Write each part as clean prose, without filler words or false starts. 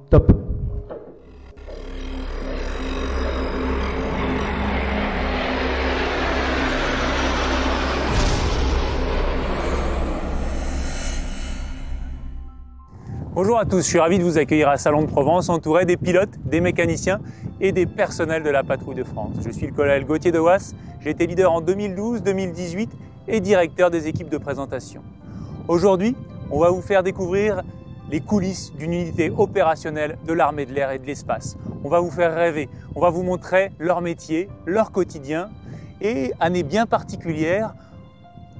Top. Bonjour à tous, je suis ravi de vous accueillir à Salon de Provence, entouré des pilotes, des mécaniciens et des personnels de la Patrouille de France. Je suis le colonel Gauthier de Waas, j'ai été leader en 2012, 2018 et directeur des équipes de présentation. Aujourd'hui, on va vous faire découvrir les coulisses d'une unité opérationnelle de l'armée de l'air et de l'espace. On va vous faire rêver, on va vous montrer leur métier, leur quotidien et, année bien particulière,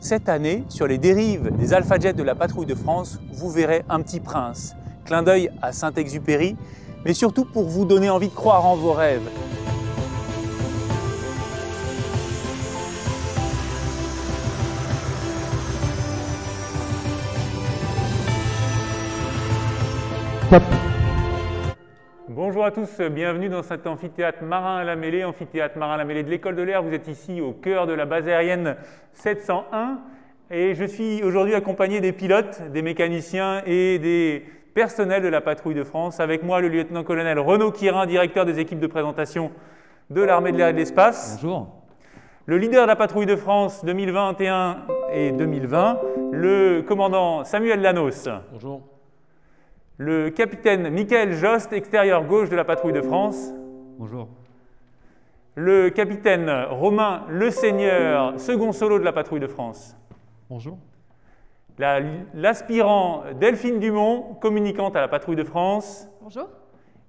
cette année, sur les dérives des Alpha Jets de la Patrouille de France, vous verrez un petit prince. Clin d'œil à Saint-Exupéry, mais surtout pour vous donner envie de croire en vos rêves. Top. Bonjour à tous, bienvenue dans cet amphithéâtre Marin-la-Mêlée, amphithéâtre Marin-la-Mêlée de l'École de l'Air. Vous êtes ici au cœur de la base aérienne 701 et je suis aujourd'hui accompagné des pilotes, des mécaniciens et des personnels de la Patrouille de France. Avec moi, le lieutenant-colonel Renaud Quirin, directeur des équipes de présentation de l'armée de l'air et de l'espace. Bonjour. Le leader de la Patrouille de France 2021 et 2020, le commandant Samuel Lanos. Bonjour. Le capitaine Michael Jost, extérieur gauche de la Patrouille de France. Bonjour. Le capitaine Romain Le Seigneur, second solo de la Patrouille de France. Bonjour. L'aspirant Delphine Dumont, communicante à la Patrouille de France. Bonjour.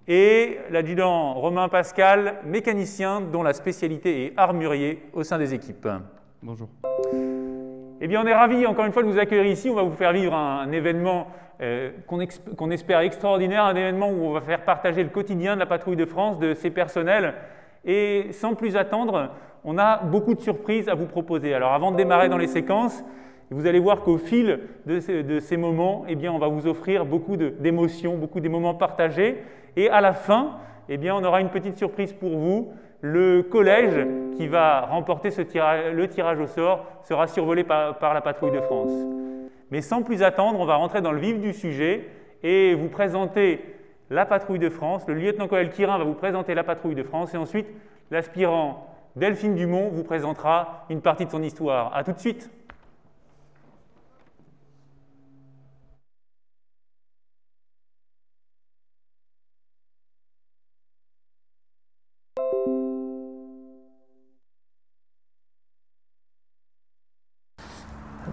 Et l'adjudant Romain Pascal, mécanicien dont la spécialité est armurier au sein des équipes. Bonjour. Eh bien, on est ravis encore une fois de vous accueillir ici. On va vous faire vivre un événement qu'on espère extraordinaire, un événement où on va faire partager le quotidien de la Patrouille de France, de ses personnels. Et sans plus attendre, on a beaucoup de surprises à vous proposer. Alors avant de démarrer dans les séquences, vous allez voir qu'au fil de ces moments, eh bien, on va vous offrir beaucoup d'émotions, beaucoup des moments partagés. Et à la fin, eh bien, on aura une petite surprise pour vous. Le collège qui va remporter le tirage au sort sera survolé par la Patrouille de France. Mais sans plus attendre, on va rentrer dans le vif du sujet et vous présenter la Patrouille de France. Le lieutenant-colonel Quirin va vous présenter la Patrouille de France et ensuite l'aspirant Delphine Dumont vous présentera une partie de son histoire. A tout de suite.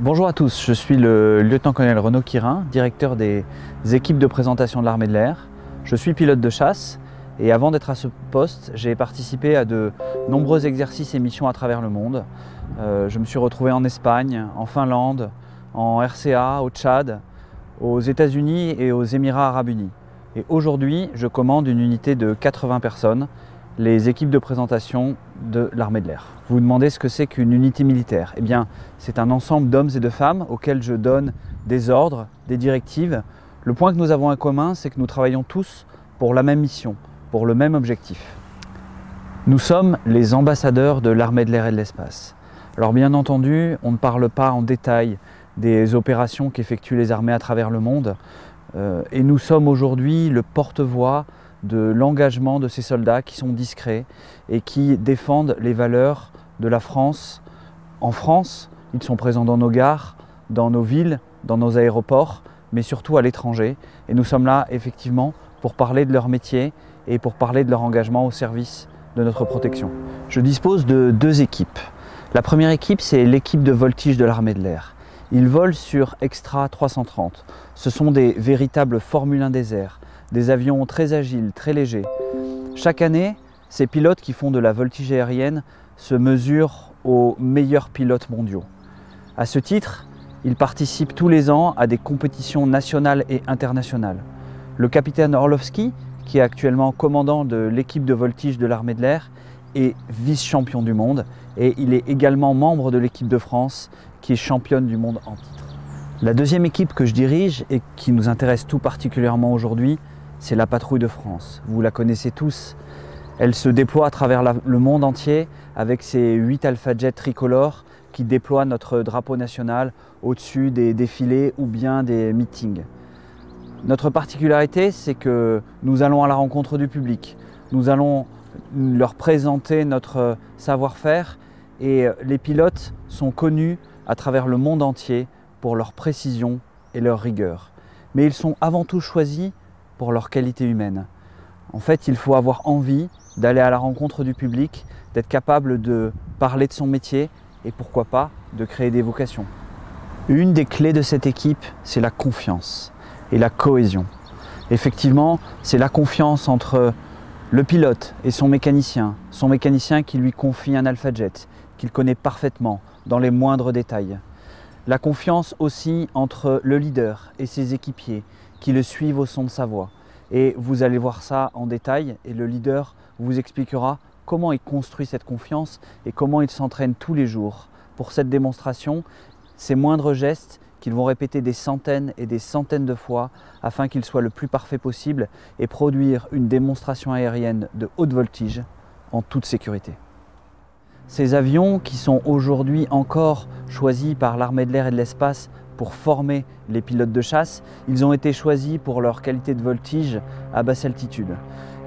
Bonjour à tous, je suis le lieutenant-colonel Renaud Quirin, directeur des équipes de présentation de l'armée de l'air. Je suis pilote de chasse et avant d'être à ce poste, j'ai participé à de nombreux exercices et missions à travers le monde. Je me suis retrouvé en Espagne, en Finlande, en RCA, au Tchad, aux États-Unis et aux Émirats arabes unis. Et aujourd'hui, je commande une unité de 80 personnes, les équipes de présentation de l'armée de l'air. Vous vous demandez ce que c'est qu'une unité militaire? Eh bien, c'est un ensemble d'hommes et de femmes auxquels je donne des ordres, des directives. Le point que nous avons en commun, c'est que nous travaillons tous pour la même mission, pour le même objectif. Nous sommes les ambassadeurs de l'armée de l'air et de l'espace. Alors bien entendu, on ne parle pas en détail des opérations qu'effectuent les armées à travers le monde. Et nous sommes aujourd'hui le porte-voix de l'engagement de ces soldats qui sont discrets et qui défendent les valeurs de la France. En France, ils sont présents dans nos gares, dans nos villes, dans nos aéroports, mais surtout à l'étranger. Et nous sommes là effectivement pour parler de leur métier et pour parler de leur engagement au service de notre protection. Je dispose de deux équipes. La première équipe, c'est l'équipe de voltige de l'armée de l'air. Ils volent sur Extra 330. Ce sont des véritables Formule 1 des airs, des avions très agiles, très légers. Chaque année, ces pilotes qui font de la voltige aérienne se mesurent aux meilleurs pilotes mondiaux. À ce titre, ils participent tous les ans à des compétitions nationales et internationales. Le capitaine Orlovski, qui est actuellement commandant de l'équipe de voltige de l'armée de l'air, est vice-champion du monde et il est également membre de l'équipe de France qui est championne du monde en titre. La deuxième équipe que je dirige et qui nous intéresse tout particulièrement aujourd'hui, c'est la Patrouille de France. Vous la connaissez tous. Elle se déploie à travers le monde entier avec ses 8 Alpha Jets tricolores qui déploient notre drapeau national au-dessus des défilés ou bien des meetings. Notre particularité, c'est que nous allons à la rencontre du public. Nous allons leur présenter notre savoir-faire et les pilotes sont connus à travers le monde entier pour leur précision et leur rigueur. Mais ils sont avant tout choisis pour leur qualité humaine. En fait, il faut avoir envie d'aller à la rencontre du public, d'être capable de parler de son métier et pourquoi pas de créer des vocations. Une des clés de cette équipe, c'est la confiance et la cohésion. Effectivement, c'est la confiance entre le pilote et son mécanicien qui lui confie un Alpha Jet, qu'il connaît parfaitement dans les moindres détails. La confiance aussi entre le leader et ses équipiers qui le suivent au son de sa voix. Et vous allez voir ça en détail et le leader vous expliquera comment il construit cette confiance et comment il s'entraîne tous les jours pour cette démonstration, ces moindres gestes qu'ils vont répéter des centaines et des centaines de fois afin qu'ils soient le plus parfait possible et produire une démonstration aérienne de haute voltige en toute sécurité. Ces avions qui sont aujourd'hui encore choisis par l'armée de l'air et de l'espace pour former les pilotes de chasse, ils ont été choisis pour leur qualité de voltige à basse altitude.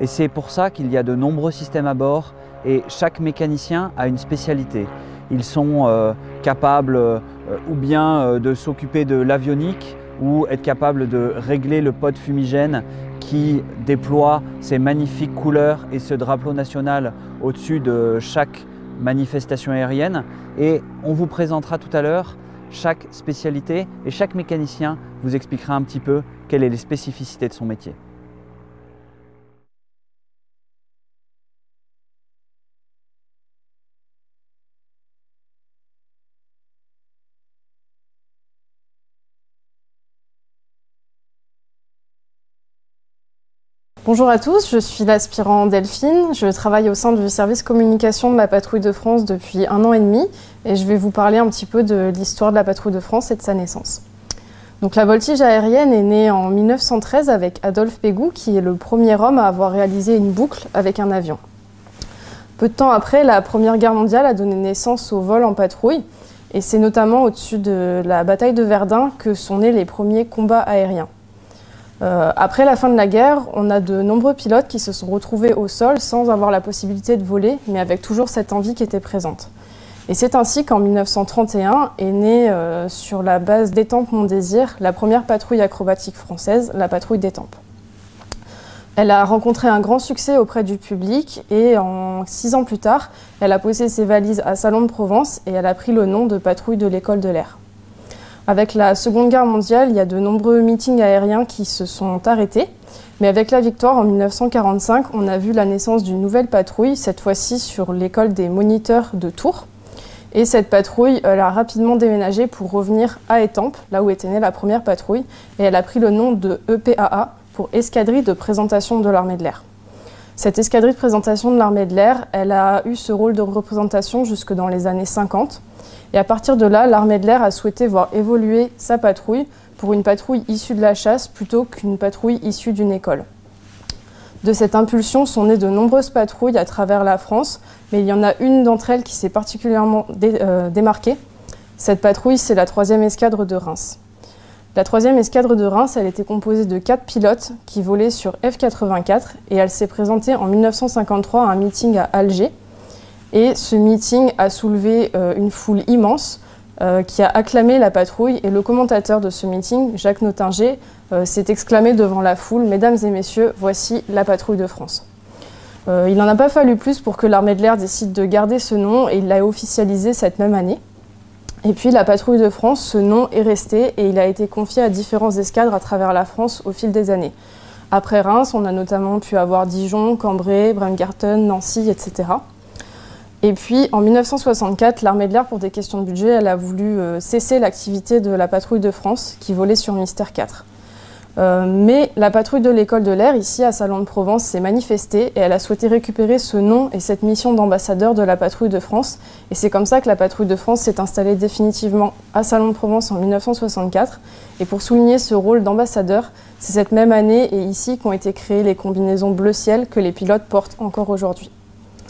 Et c'est pour ça qu'il y a de nombreux systèmes à bord et chaque mécanicien a une spécialité. Ils sont capables ou bien de s'occuper de l'avionique ou être capables de régler le pod fumigène qui déploie ces magnifiques couleurs et ce drapeau national au-dessus de chaque manifestation aérienne. Et on vous présentera tout à l'heure chaque spécialité et chaque mécanicien vous expliquera un petit peu quelles sont les spécificités de son métier. Bonjour à tous, je suis l'aspirant Delphine, je travaille au sein du service communication de la Patrouille de France depuis 1 an et demi et je vais vous parler un petit peu de l'histoire de la Patrouille de France et de sa naissance. Donc la voltige aérienne est née en 1913 avec Adolphe Pégout qui est le premier homme à avoir réalisé une boucle avec un avion. Peu de temps après, la Première Guerre mondiale a donné naissance au vol en patrouille et c'est notamment au-dessus de la bataille de Verdun que sont nés les premiers combats aériens. Après la fin de la guerre, on a de nombreux pilotes qui se sont retrouvés au sol sans avoir la possibilité de voler, mais avec toujours cette envie qui était présente. Et c'est ainsi qu'en 1931 est née sur la base d'Étampes-Montdésir la première patrouille acrobatique française, la patrouille d'Étampes. Elle a rencontré un grand succès auprès du public et 6 ans plus tard, elle a posé ses valises à Salon de Provence et elle a pris le nom de patrouille de l'école de l'air. Avec la Seconde Guerre mondiale, il y a de nombreux meetings aériens qui se sont arrêtés. Mais avec la victoire en 1945, on a vu la naissance d'une nouvelle patrouille, cette fois-ci sur l'école des moniteurs de Tours. Et cette patrouille, elle a rapidement déménagé pour revenir à Étampes, là où était née la première patrouille. Et elle a pris le nom de EPAA pour Escadrille de présentation de l'armée de l'air. Cette escadrille de présentation de l'armée de l'air, elle a eu ce rôle de représentation jusque dans les années 50. Et à partir de là, l'armée de l'air a souhaité voir évoluer sa patrouille pour une patrouille issue de la chasse plutôt qu'une patrouille issue d'une école. De cette impulsion sont nées de nombreuses patrouilles à travers la France, mais il y en a une d'entre elles qui s'est particulièrement démarquée. Cette patrouille, c'est la 3e escadre de Reims. La 3e escadre de Reims, elle était composée de 4 pilotes qui volaient sur F-84 et elle s'est présentée en 1953 à un meeting à Alger. Et ce meeting a soulevé une foule immense qui a acclamé la patrouille. Et le commentateur de ce meeting, Jacques Nottinger, s'est exclamé devant la foule « Mesdames et messieurs, voici la patrouille de France ». Il n'en a pas fallu plus pour que l'armée de l'air décide de garder ce nom et il l'a officialisé cette même année. Et puis la patrouille de France, ce nom est resté et il a été confié à différents escadres à travers la France au fil des années. Après Reims, on a notamment pu avoir Dijon, Cambrai, Bremgarten, Nancy, etc. Et puis, en 1964, l'armée de l'air, pour des questions de budget, elle a voulu cesser l'activité de la patrouille de France, qui volait sur Mystère 4. Mais la patrouille de l'école de l'air, ici à Salon de Provence, s'est manifestée et elle a souhaité récupérer ce nom et cette mission d'ambassadeur de la patrouille de France. Et c'est comme ça que la patrouille de France s'est installée définitivement à Salon de Provence en 1964. Et pour souligner ce rôle d'ambassadeur, c'est cette même année et ici qu'ont été créées les combinaisons bleu ciel que les pilotes portent encore aujourd'hui.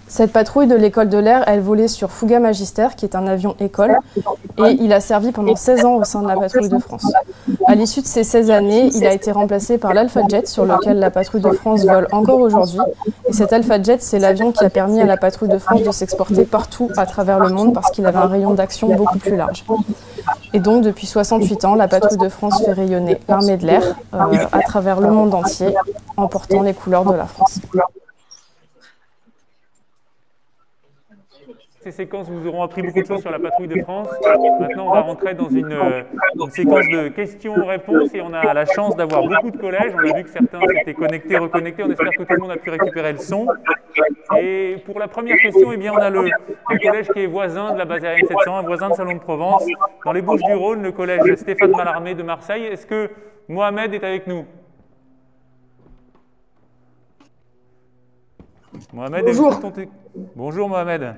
Cette patrouille de l'école de l'air, elle volait sur Fouga Magister, qui est un avion école, et il a servi pendant 16 ans au sein de la patrouille de France. À l'issue de ces 16 années, il a été remplacé par l'Alpha Jet, sur lequel la patrouille de France vole encore aujourd'hui. Et cet Alpha Jet, c'est l'avion qui a permis à la patrouille de France de s'exporter partout à travers le monde parce qu'il avait un rayon d'action beaucoup plus large. Et donc, depuis 68 ans, la patrouille de France fait rayonner l'armée de l'air à travers le monde entier, en portant les couleurs de la France. Ces séquences vous auront appris beaucoup de choses sur la patrouille de France. Maintenant, on va rentrer dans une séquence de questions-réponses et on a la chance d'avoir beaucoup de collèges. On a vu que certains s'étaient connectés, reconnectés. On espère que tout le monde a pu récupérer le son. Et pour la première question, eh bien, on a le collège qui est voisin de la base aérienne 701, voisin de Salon de Provence. Dans les Bouches-du-Rhône, le collège Stéphane Mallarmé de Marseille. Est-ce que Mohamed est avec nous? Mohamed, bonjour. Bonjour Mohamed.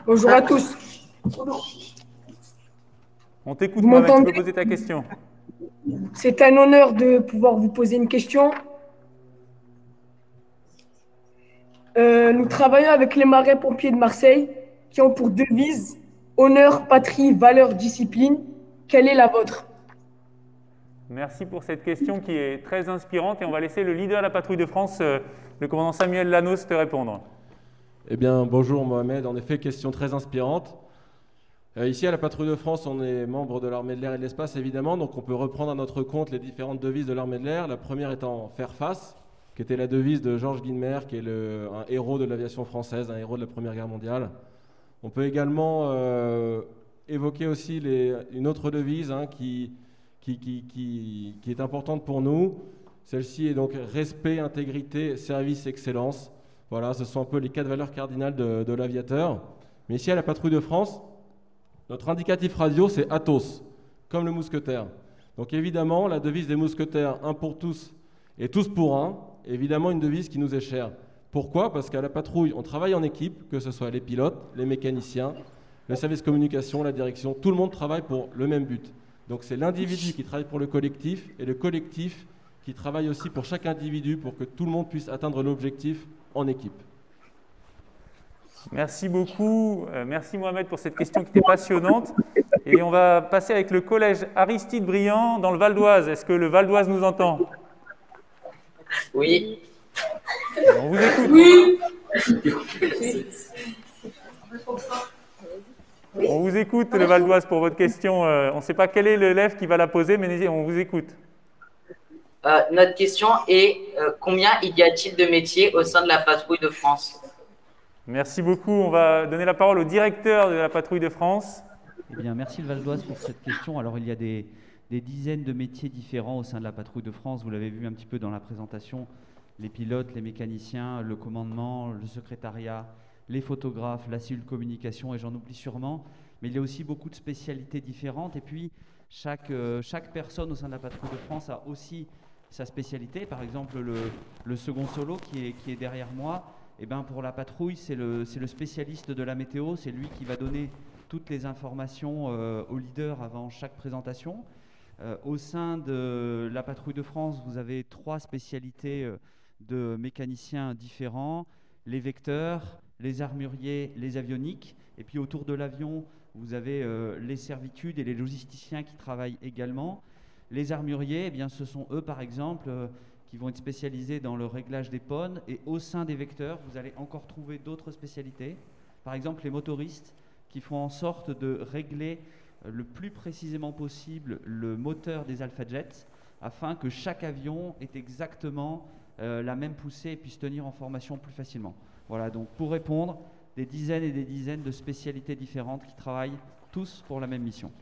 Bonjour à tous. On t'écoute, Mohamed, tu peux poser ta question. C'est un honneur de pouvoir vous poser une question. Nous travaillons avec les marins-pompiers de Marseille qui ont pour devise honneur, patrie, valeur, discipline. Quelle est la vôtre? Merci pour cette question qui est très inspirante et on va laisser le leader de la patrouille de France, le commandant Samuel Lanos, te répondre. Eh bien, bonjour Mohamed. En effet, question très inspirante. Ici, à la patrouille de France, on est membre de l'armée de l'air et de l'espace, évidemment, donc on peut reprendre à notre compte les différentes devises de l'armée de l'air. La première étant « Faire face », qui était la devise de Georges Guilmer, qui est un héros de l'aviation française, un héros de la Première Guerre mondiale. On peut également évoquer aussi une autre devise qui est importante pour nous. Celle-ci est donc respect, intégrité, service, excellence. Voilà, ce sont un peu les 4 valeurs cardinales de l'aviateur. Mais ici, à la patrouille de France, notre indicatif radio, c'est Athos, comme le mousquetaire. Donc évidemment, la devise des mousquetaires, un pour tous et tous pour un, évidemment une devise qui nous est chère. Pourquoi? Parce qu'à la patrouille, on travaille en équipe, que ce soit les pilotes, les mécaniciens, le service communication, la direction, tout le monde travaille pour le même but. Donc c'est l'individu qui travaille pour le collectif et le collectif qui travaille aussi pour chaque individu pour que tout le monde puisse atteindre l'objectif en équipe. Merci beaucoup. Merci Mohamed pour cette question qui était passionnante. Et on va passer avec le collège Aristide Briand dans le Val d'Oise. Est-ce que le Val d'Oise nous entend? Oui. On vous écoute. Oui. On vous écoute, le Val d'Oise, pour votre question. On ne sait pas quel est l'élève qui va la poser, mais on vous écoute. Notre question est combien y a-t-il de métiers au sein de la patrouille de France? Merci beaucoup. On va donner la parole au directeur de la patrouille de France. Eh bien, merci le Val d'Oise pour cette question. Alors, il y a des dizaines de métiers différents au sein de la patrouille de France. Vous l'avez vu un petit peu dans la présentation. Les pilotes, les mécaniciens, le commandement, le secrétariat, les photographes, la cellule communication, et j'en oublie sûrement. Mais il y a aussi beaucoup de spécialités différentes. Et puis, chaque personne au sein de la patrouille de France a aussi sa spécialité. Par exemple, le second solo qui est derrière moi, eh ben, pour la patrouille, c'est le spécialiste de la météo. C'est lui qui va donner toutes les informations au leader avant chaque présentation. Au sein de la patrouille de France, vous avez 3 spécialités de mécaniciens différents, les vecteurs, les armuriers, les avioniques. Et puis autour de l'avion, vous avez les servitudes et les logisticiens qui travaillent également. Les armuriers, eh bien, ce sont eux, par exemple, qui vont être spécialisés dans le réglage des pônes. Et au sein des vecteurs, vous allez encore trouver d'autres spécialités. Par exemple, les motoristes qui font en sorte de régler le plus précisément possible le moteur des Alpha Jets afin que chaque avion ait exactement la même poussée et puisse tenir en formation plus facilement. Voilà, donc pour répondre, des dizaines et des dizaines de spécialités différentes qui travaillent tous pour la même mission.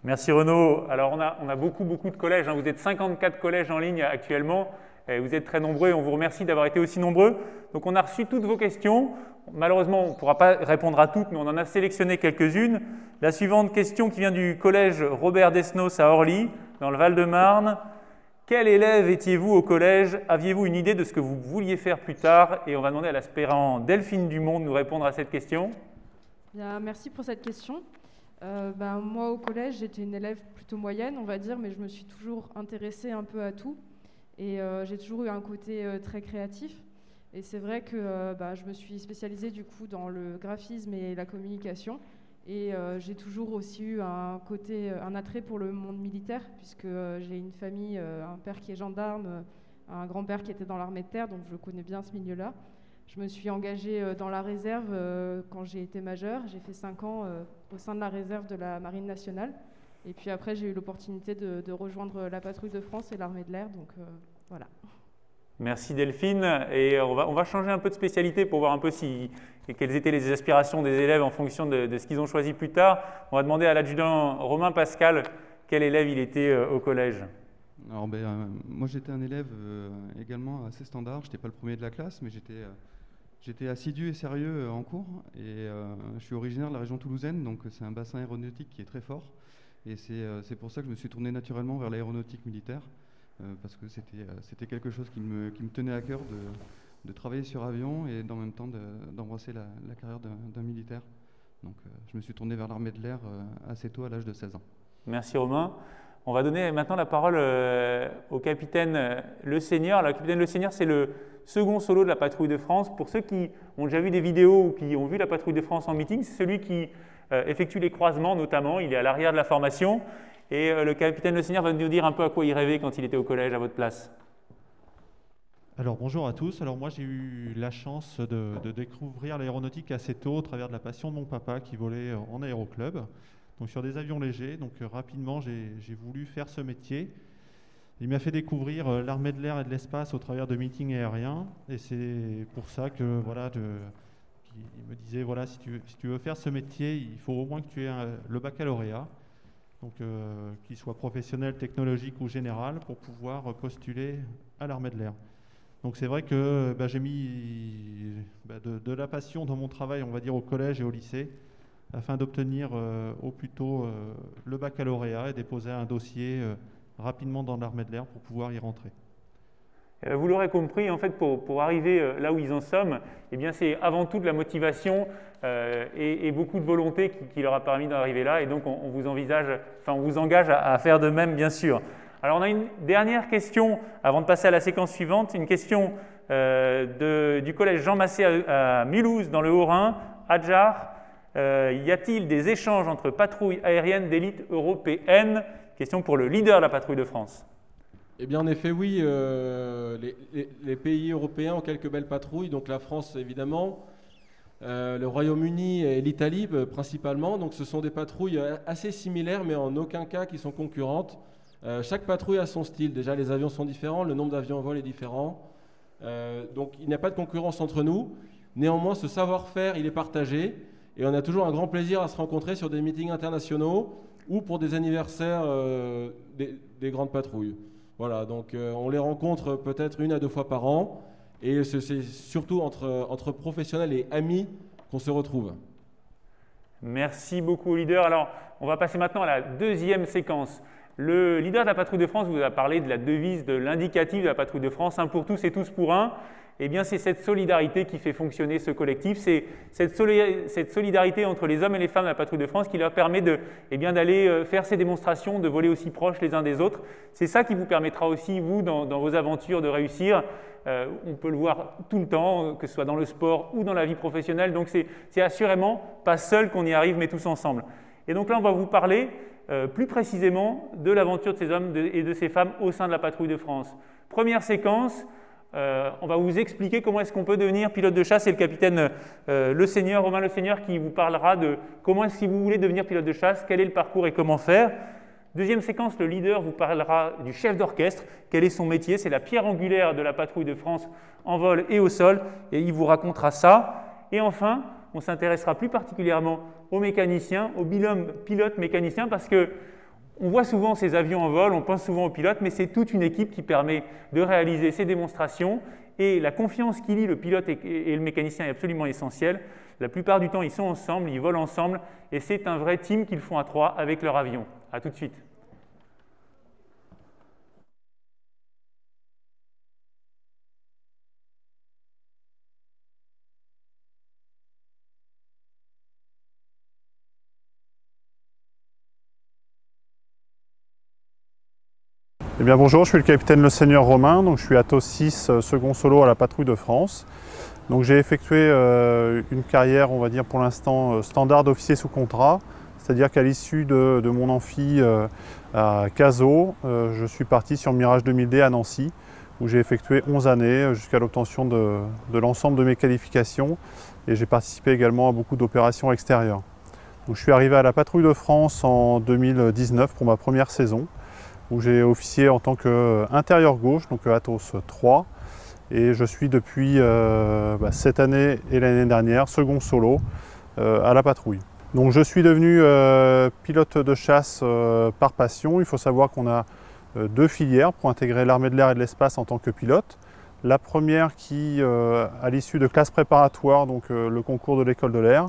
Merci Renaud. Alors on a beaucoup de collèges. Vous êtes 54 collèges en ligne actuellement. Et vous êtes très nombreux et on vous remercie d'avoir été aussi nombreux. Donc on a reçu toutes vos questions. Malheureusement, on ne pourra pas répondre à toutes, mais on en a sélectionné quelques-unes. La suivante question qui vient du collège Robert Desnos à Orly, dans le Val-de-Marne. Quel élève étiez-vous au collège? Aviez-vous une idée de ce que vous vouliez faire plus tard? Et on va demander à l'aspirant Delphine Dumont de nous répondre à cette question. Bien, merci pour cette question. Moi, au collège, j'étais une élève plutôt moyenne, on va dire, mais je me suis toujours intéressée un peu à tout. Et j'ai toujours eu un côté très créatif. Et c'est vrai que je me suis spécialisée du coup dans le graphisme et la communication. Et j'ai toujours aussi eu un attrait pour le monde militaire, puisque j'ai une famille, un père qui est gendarme, un grand-père qui était dans l'armée de terre, donc je connais bien ce milieu-là. Je me suis engagée dans la réserve quand j'ai été majeure. J'ai fait 5 ans au sein de la réserve de la Marine nationale. Et puis après, j'ai eu l'opportunité de rejoindre la patrouille de France et l'armée de l'air. Donc voilà. Merci Delphine. Et on va changer un peu de spécialité pour voir un peu quelles étaient les aspirations des élèves en fonction de ce qu'ils ont choisi plus tard. On va demander à l'adjudant Romain Pascal quel élève il était au collège. Alors, moi j'étais un élève également assez standard. Je n'étais pas le premier de la classe, mais j'étais assidu et sérieux en cours. Et je suis originaire de la région toulousaine, donc c'est un bassin aéronautique qui est très fort. Et c'est pour ça que je me suis tourné naturellement vers l'aéronautique militaire. Parce que c'était quelque chose qui me tenait à cœur de travailler sur avion et en même temps d'embrasser la carrière d'un militaire. Donc je me suis tourné vers l'armée de l'air assez tôt, à l'âge de 16 ans. Merci Romain. On va donner maintenant la parole au capitaine Le Seigneur. Le capitaine Le Seigneur, c'est le second solo de la patrouille de France. Pour ceux qui ont déjà vu des vidéos ou qui ont vu la patrouille de France en meeting, c'est celui qui effectue les croisements notamment. Il est à l'arrière de la formation. Et le capitaine Le Seigneur va nous dire un peu à quoi il rêvait quand il était au collège à votre place. Alors bonjour à tous. Alors moi j'ai eu la chance de découvrir l'aéronautique assez tôt au travers de la passion de mon papa qui volait en aéroclub, donc sur des avions légers. Donc rapidement j'ai voulu faire ce métier. Il m'a fait découvrir l'armée de l'air et de l'espace au travers de meetings aériens. Et c'est pour ça que voilà, il me disait voilà, si tu veux faire ce métier, il faut au moins que tu aies le baccalauréat. Donc qu'il soit professionnel, technologique ou général, pour pouvoir postuler à l'armée de l'air. Donc c'est vrai que j'ai mis de la passion dans mon travail, on va dire au collège et au lycée, afin d'obtenir au plus tôt le baccalauréat et déposer un dossier rapidement dans l'armée de l'air pour pouvoir y rentrer. Vous l'aurez compris, en fait, pour arriver là où ils en sont, eh bien, c'est avant tout de la motivation et beaucoup de volonté qui leur a permis d'arriver là. Et donc, on vous engage à faire de même, bien sûr. Alors, on a une dernière question avant de passer à la séquence suivante. Une question du collège Jean Massé à Mulhouse, dans le Haut-Rhin. Adjar, y a-t-il des échanges entre patrouilles aériennes d'élite européenne? Question pour le leader de la patrouille de France. Eh bien, en effet, oui, les pays européens ont quelques belles patrouilles, donc la France, évidemment, le Royaume-Uni et l'Italie, principalement. Donc, ce sont des patrouilles assez similaires, mais en aucun cas qui sont concurrentes. Chaque patrouille a son style. Déjà, les avions sont différents, le nombre d'avions en vol est différent. Donc, il n'y a pas de concurrence entre nous. Néanmoins, ce savoir-faire, il est partagé. Et on a toujours un grand plaisir à se rencontrer sur des meetings internationaux ou pour des anniversaires des grandes patrouilles. Voilà, donc on les rencontre peut-être 1 à 2 fois par an et c'est surtout entre professionnels et amis qu'on se retrouve. Merci beaucoup, leader. Alors, on va passer maintenant à la deuxième séquence. Le leader de la patrouille de France vous a parlé de la devise, de l'indicatif de la patrouille de France, un pour tous et tous pour un. Eh bien, c'est cette solidarité qui fait fonctionner ce collectif. C'est cette solidarité entre les hommes et les femmes de la patrouille de France qui leur permet d'aller faire ces démonstrations, de voler aussi proches les uns des autres. C'est ça qui vous permettra aussi, vous, dans vos aventures, de réussir. On peut le voir tout le temps, que ce soit dans le sport ou dans la vie professionnelle. Donc, c'est assurément pas seul qu'on y arrive, mais tous ensemble. Et donc là, on va vous parler plus précisément de l'aventure de ces hommes et de ces femmes au sein de la patrouille de France. Première séquence. On va vous expliquer comment est-ce qu'on peut devenir pilote de chasse. C'est le capitaine Le Seigneur, Romain Le Seigneur, qui vous parlera de comment est-ce que si vous voulez devenir pilote de chasse, quel est le parcours et comment faire. Deuxième séquence, le leader vous parlera du chef d'orchestre, quel est son métier, c'est la pierre angulaire de la patrouille de France en vol et au sol, et il vous racontera ça. Et enfin, on s'intéressera plus particulièrement aux mécaniciens, au binôme pilote-mécanicien, parce que on voit souvent ces avions en vol, on pense souvent aux pilotes, mais c'est toute une équipe qui permet de réaliser ces démonstrations. Et la confiance qui lie le pilote et le mécanicien est absolument essentielle. La plupart du temps, ils sont ensemble, ils volent ensemble, et c'est un vrai team qu'ils font à 3 avec leur avion. À tout de suite. Eh bien bonjour, je suis le capitaine Le Seigneur Romain, donc je suis ATO 6 second solo à la Patrouille de France. Donc j'ai effectué une carrière, on va dire pour l'instant, standard d'officier sous contrat, c'est-à-dire qu'à l'issue de mon amphi à Cazaux, je suis parti sur Mirage 2000D à Nancy, où j'ai effectué 11 années jusqu'à l'obtention de l'ensemble de mes qualifications, et j'ai participé également à beaucoup d'opérations extérieures. Donc, je suis arrivé à la Patrouille de France en 2019 pour ma première saison, où j'ai officié en tant qu'intérieur gauche, donc Atos 3, et je suis depuis cette année et l'année dernière second solo à la patrouille. Donc je suis devenu pilote de chasse par passion. Il faut savoir qu'on a deux filières pour intégrer l'armée de l'air et de l'espace en tant que pilote. La première qui, à l'issue de classes préparatoires, donc le concours de l'école de l'air,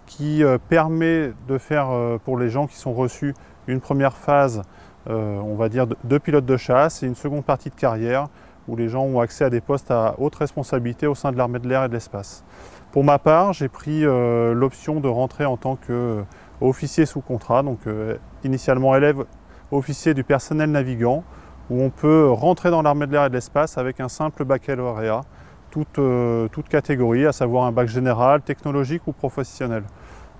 qui permet de faire pour les gens qui sont reçus une première phase, on va dire, de pilote de chasse et une seconde partie de carrière où les gens ont accès à des postes à haute responsabilité au sein de l'armée de l'air et de l'espace. Pour ma part, j'ai pris l'option de rentrer en tant qu'officier sous contrat, donc initialement élève officier du personnel navigant, où on peut rentrer dans l'armée de l'air et de l'espace avec un simple baccalauréat, toute catégorie, à savoir un bac général, technologique ou professionnel.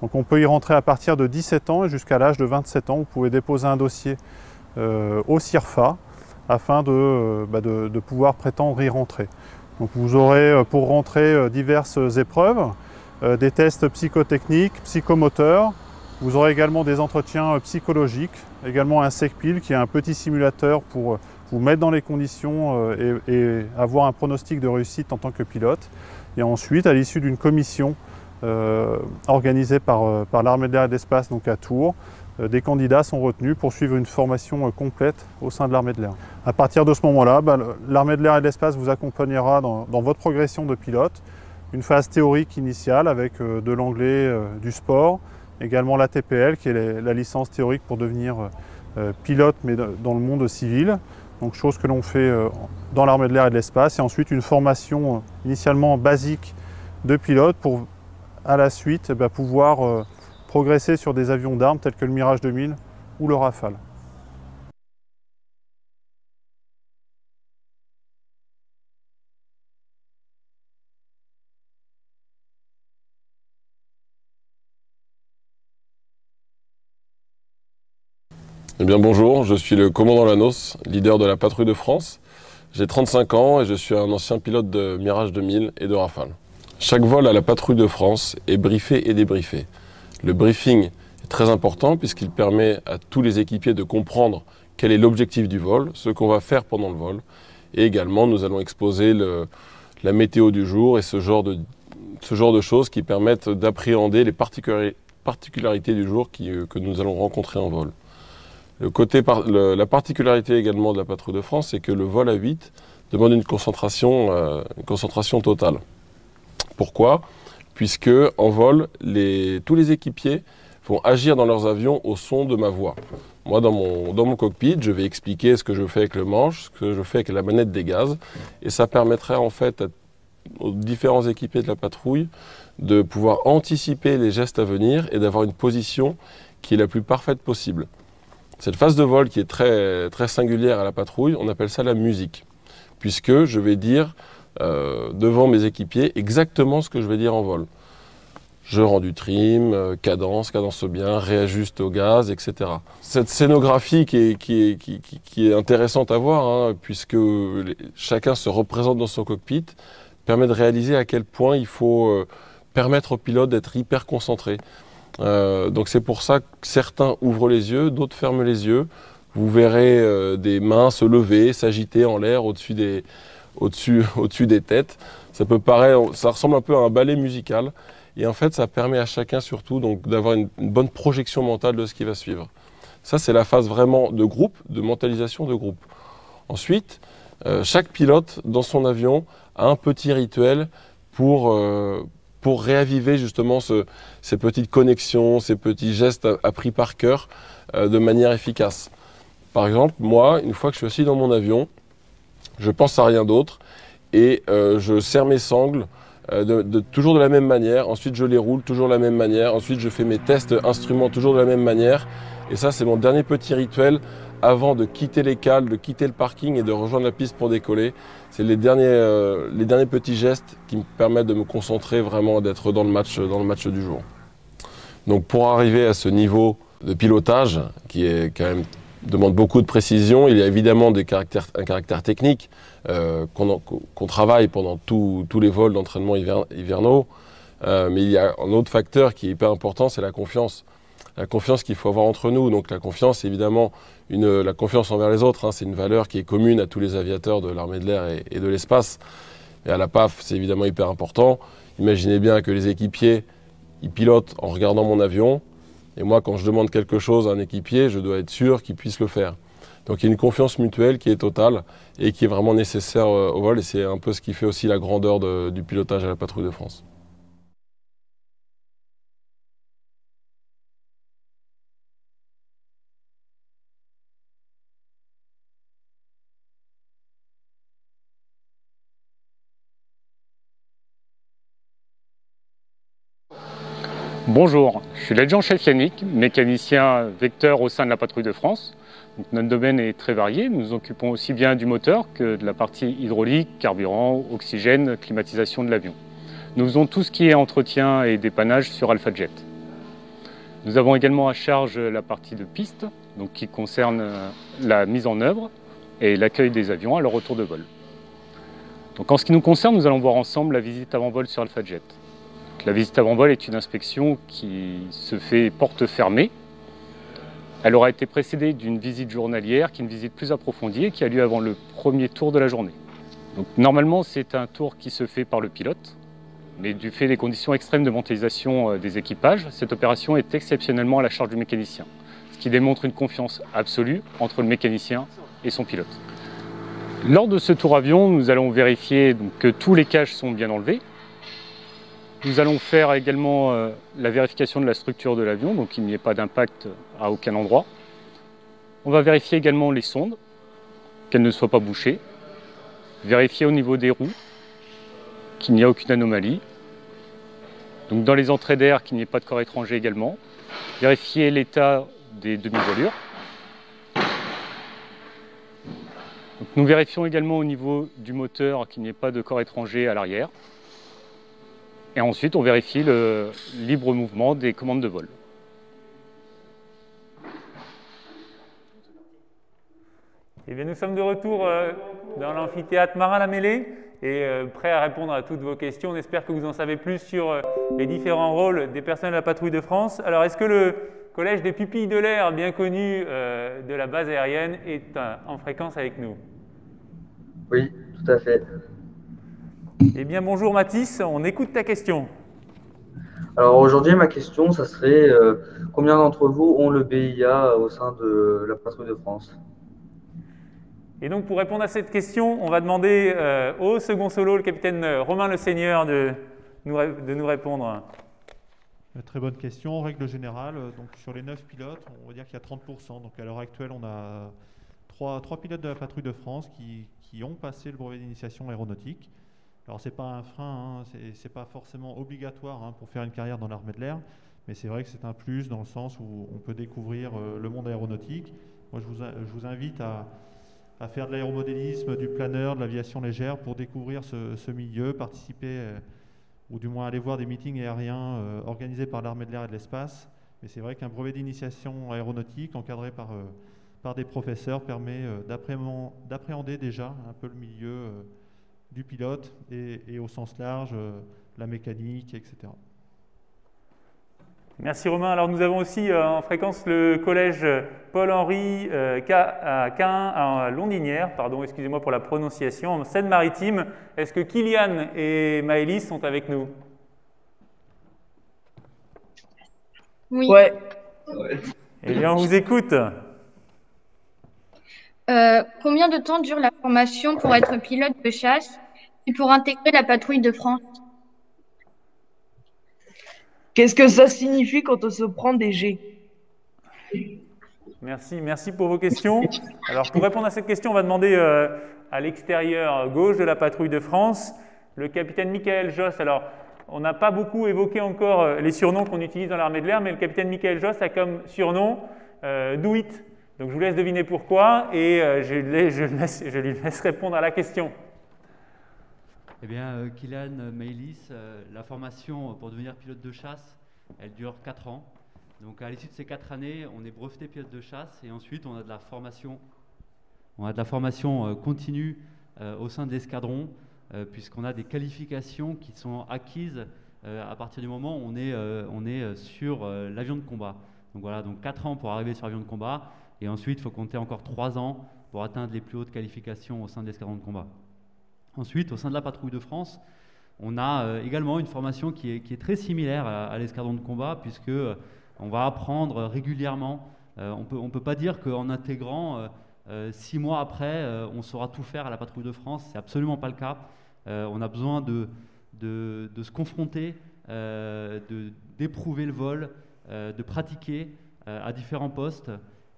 Donc on peut y rentrer à partir de 17 ans et jusqu'à l'âge de 27 ans. Vous pouvez déposer un dossier au CIRFA afin de pouvoir prétendre y rentrer. Donc vous aurez pour rentrer diverses épreuves, des tests psychotechniques, psychomoteurs. Vous aurez également des entretiens psychologiques, également un SecPil qui est un petit simulateur pour vous mettre dans les conditions et avoir un pronostic de réussite en tant que pilote. Et ensuite, à l'issue d'une commission organisée par l'armée de l'air et de l'espace, donc à Tours, des candidats sont retenus pour suivre une formation complète au sein de l'armée de l'air. À partir de ce moment-là, l'armée de l'air et de l'espace vous accompagnera dans votre progression de pilote. Une phase théorique initiale avec de l'anglais, du sport, également la TPL qui est la licence théorique pour devenir pilote mais dans le monde civil. Donc chose que l'on fait dans l'armée de l'air et de l'espace. Et ensuite une formation initialement basique de pilote pour à la suite pouvoir progresser sur des avions d'armes tels que le Mirage 2000 ou le Rafale. Eh bien bonjour, je suis le commandant Lanos, leader de la Patrouille de France. J'ai 35 ans et je suis un ancien pilote de Mirage 2000 et de Rafale. Chaque vol à la Patrouille de France est briefé et débriefé. Le briefing est très important puisqu'il permet à tous les équipiers de comprendre quel est l'objectif du vol, ce qu'on va faire pendant le vol. Et également, nous allons exposer la météo du jour et ce genre de choses qui permettent d'appréhender les particularités du jour que nous allons rencontrer en vol. La particularité également de la Patrouille de France, c'est que le vol à 8 demande une concentration totale. Pourquoi ? Puisque en vol, tous les équipiers vont agir dans leurs avions au son de ma voix. Moi, dans mon cockpit, je vais expliquer ce que je fais avec le manche, ce que je fais avec la manette des gaz, et ça permettrait en fait aux différents équipiers de la patrouille de pouvoir anticiper les gestes à venir et d'avoir une position qui est la plus parfaite possible. Cette phase de vol qui est très, très singulière à la patrouille, on appelle ça la musique, puisque je vais dire devant mes équipiers exactement ce que je vais dire en vol. Je rends du trim, cadence bien, réajuste au gaz, etc. Cette scénographie qui est intéressante à voir, hein, puisque chacun se représente dans son cockpit, permet de réaliser à quel point il faut permettre au pilote d'être hyper concentré. Donc c'est pour ça que certains ouvrent les yeux, d'autres ferment les yeux. Vous verrez des mains se lever, s'agiter en l'air au-dessus des têtes. Ça ressemble un peu à un ballet musical. Et en fait, ça permet à chacun surtout d'avoir une bonne projection mentale de ce qui va suivre. Ça, c'est la phase vraiment de groupe, de mentalisation de groupe. Ensuite, chaque pilote dans son avion a un petit rituel pour réaviver justement ces petites connexions, ces petits gestes appris par cœur de manière efficace. Par exemple, moi, une fois que je suis assis dans mon avion, je pense à rien d'autre et je serre mes sangles toujours de la même manière. Ensuite, je les roule toujours de la même manière. Ensuite, je fais mes tests instruments toujours de la même manière. Et ça, c'est mon dernier petit rituel avant de quitter les cales, de quitter le parking et de rejoindre la piste pour décoller. C'est les derniers petits gestes qui me permettent de me concentrer vraiment, d'être dans le match du jour. Donc pour arriver à ce niveau de pilotage, qui est quand même demande beaucoup de précision, il y a évidemment un caractère technique qu'on travaille pendant tous les vols d'entraînement hivernaux, mais il y a un autre facteur qui est hyper important, c'est la confiance. La confiance qu'il faut avoir entre nous. Donc la confiance, évidemment, la confiance envers les autres, hein, c'est une valeur qui est commune à tous les aviateurs de l'armée de l'air et de l'espace. Et à la PAF, c'est évidemment hyper important. Imaginez bien que les équipiers, ils pilotent en regardant mon avion. Et moi, quand je demande quelque chose à un équipier, je dois être sûr qu'il puisse le faire. Donc il y a une confiance mutuelle qui est totale et qui est vraiment nécessaire au vol. Et c'est un peu ce qui fait aussi la grandeur du pilotage à la Patrouille de France. Bonjour, je suis l'adjudant-chef Yannick, mécanicien vecteur au sein de la Patrouille de France. Donc, notre domaine est très varié, nous nous occupons aussi bien du moteur que de la partie hydraulique, carburant, oxygène, climatisation de l'avion. Nous faisons tout ce qui est entretien et dépannage sur AlphaJet. Nous avons également à charge la partie de piste, donc qui concerne la mise en œuvre et l'accueil des avions à leur retour de vol. Donc, en ce qui nous concerne, nous allons voir ensemble la visite avant-vol sur AlphaJet. La visite avant-vol est une inspection qui se fait porte fermée. Elle aura été précédée d'une visite journalière, qui est une visite plus approfondie et qui a lieu avant le premier tour de la journée. Donc, normalement, c'est un tour qui se fait par le pilote, mais du fait des conditions extrêmes de montérisation des équipages, cette opération est exceptionnellement à la charge du mécanicien, ce qui démontre une confiance absolue entre le mécanicien et son pilote. Lors de ce tour avion, nous allons vérifier que tous les caches sont bien enlevés. Nous allons faire également la vérification de la structure de l'avion, donc qu'il n'y ait pas d'impact à aucun endroit. On va vérifier également les sondes, qu'elles ne soient pas bouchées. Vérifier au niveau des roues, qu'il n'y a aucune anomalie. Donc dans les entrées d'air, qu'il n'y ait pas de corps étranger également. Vérifier l'état des demi-voilures. Nous vérifions également au niveau du moteur qu'il n'y ait pas de corps étranger à l'arrière. Et ensuite, on vérifie le libre mouvement des commandes de vol. Eh bien, nous sommes de retour dans l'amphithéâtre Marin-la-Mêlée et prêts à répondre à toutes vos questions. On espère que vous en savez plus sur les différents rôles des personnels de la Patrouille de France. Alors, est-ce que le collège des pupilles de l'air, bien connu de la base aérienne, est en fréquence avec nous? Oui, tout à fait. Eh bien, bonjour Mathis, on écoute ta question. Alors aujourd'hui, ma question, ça serait combien d'entre vous ont le BIA au sein de la Patrouille de France? Et donc, pour répondre à cette question, on va demander au second solo, le capitaine Romain Le Seigneur, de nous répondre. Très bonne question. En règle générale, donc sur les 9 pilotes, on va dire qu'il y a 30%. Donc à l'heure actuelle, on a 3 pilotes de la Patrouille de France qui ont passé le brevet d'initiation aéronautique. Alors, ce n'est pas un frein, hein, c'est pas forcément obligatoire hein, pour faire une carrière dans l'armée de l'air, mais c'est vrai que c'est un plus dans le sens où on peut découvrir le monde aéronautique. Moi, je vous invite à faire de l'aéromodélisme, du planeur, de l'aviation légère pour découvrir ce milieu, participer ou du moins aller voir des meetings aériens organisés par l'armée de l'air et de l'espace. Mais c'est vrai qu'un brevet d'initiation aéronautique encadré par des professeurs permet d'appréhender déjà un peu le milieu du pilote et au sens large, la mécanique, etc. Merci Romain. Alors nous avons aussi en fréquence le collège Paul-Henri K1 à Londinière, pardon, excusez-moi pour la prononciation, en Seine-Maritime. Est-ce que Kylian et Maëlys sont avec nous? Oui. Ouais. Eh bien, on vous écoute. Combien de temps dure la formation pour être pilote de chasse et pour intégrer la Patrouille de France? Qu'est-ce que ça signifie quand on se prend des G? Merci pour vos questions. Alors, pour répondre à cette question, on va demander à l'extérieur gauche de la Patrouille de France, le capitaine Michael Josse. Alors, on n'a pas beaucoup évoqué encore les surnoms qu'on utilise dans l'armée de l'air, mais le capitaine Michael Josse a comme surnom Do It. Donc je vous laisse deviner pourquoi et je lui laisse répondre à la question. Eh bien, Kylian Maylis, la formation pour devenir pilote de chasse, elle dure 4 ans. Donc à l'issue de ces 4 années, on est breveté pilote de chasse et ensuite on a de la formation, continue au sein de l'escadron, puisqu'on a des qualifications qui sont acquises à partir du moment où on est sur l'avion de combat. Donc voilà, donc 4 ans pour arriver sur l'avion de combat, et ensuite il faut compter encore 3 ans pour atteindre les plus hautes qualifications au sein de l'escadron de combat. Ensuite, au sein de la patrouille de France, on a également une formation qui est très similaire à l'escadron de combat, puisque on va apprendre régulièrement. On peut pas dire qu'en intégrant 6 mois après, on saura tout faire à la patrouille de France. C'est absolument pas le cas. On a besoin de se confronter, d'éprouver le vol, de pratiquer à différents postes.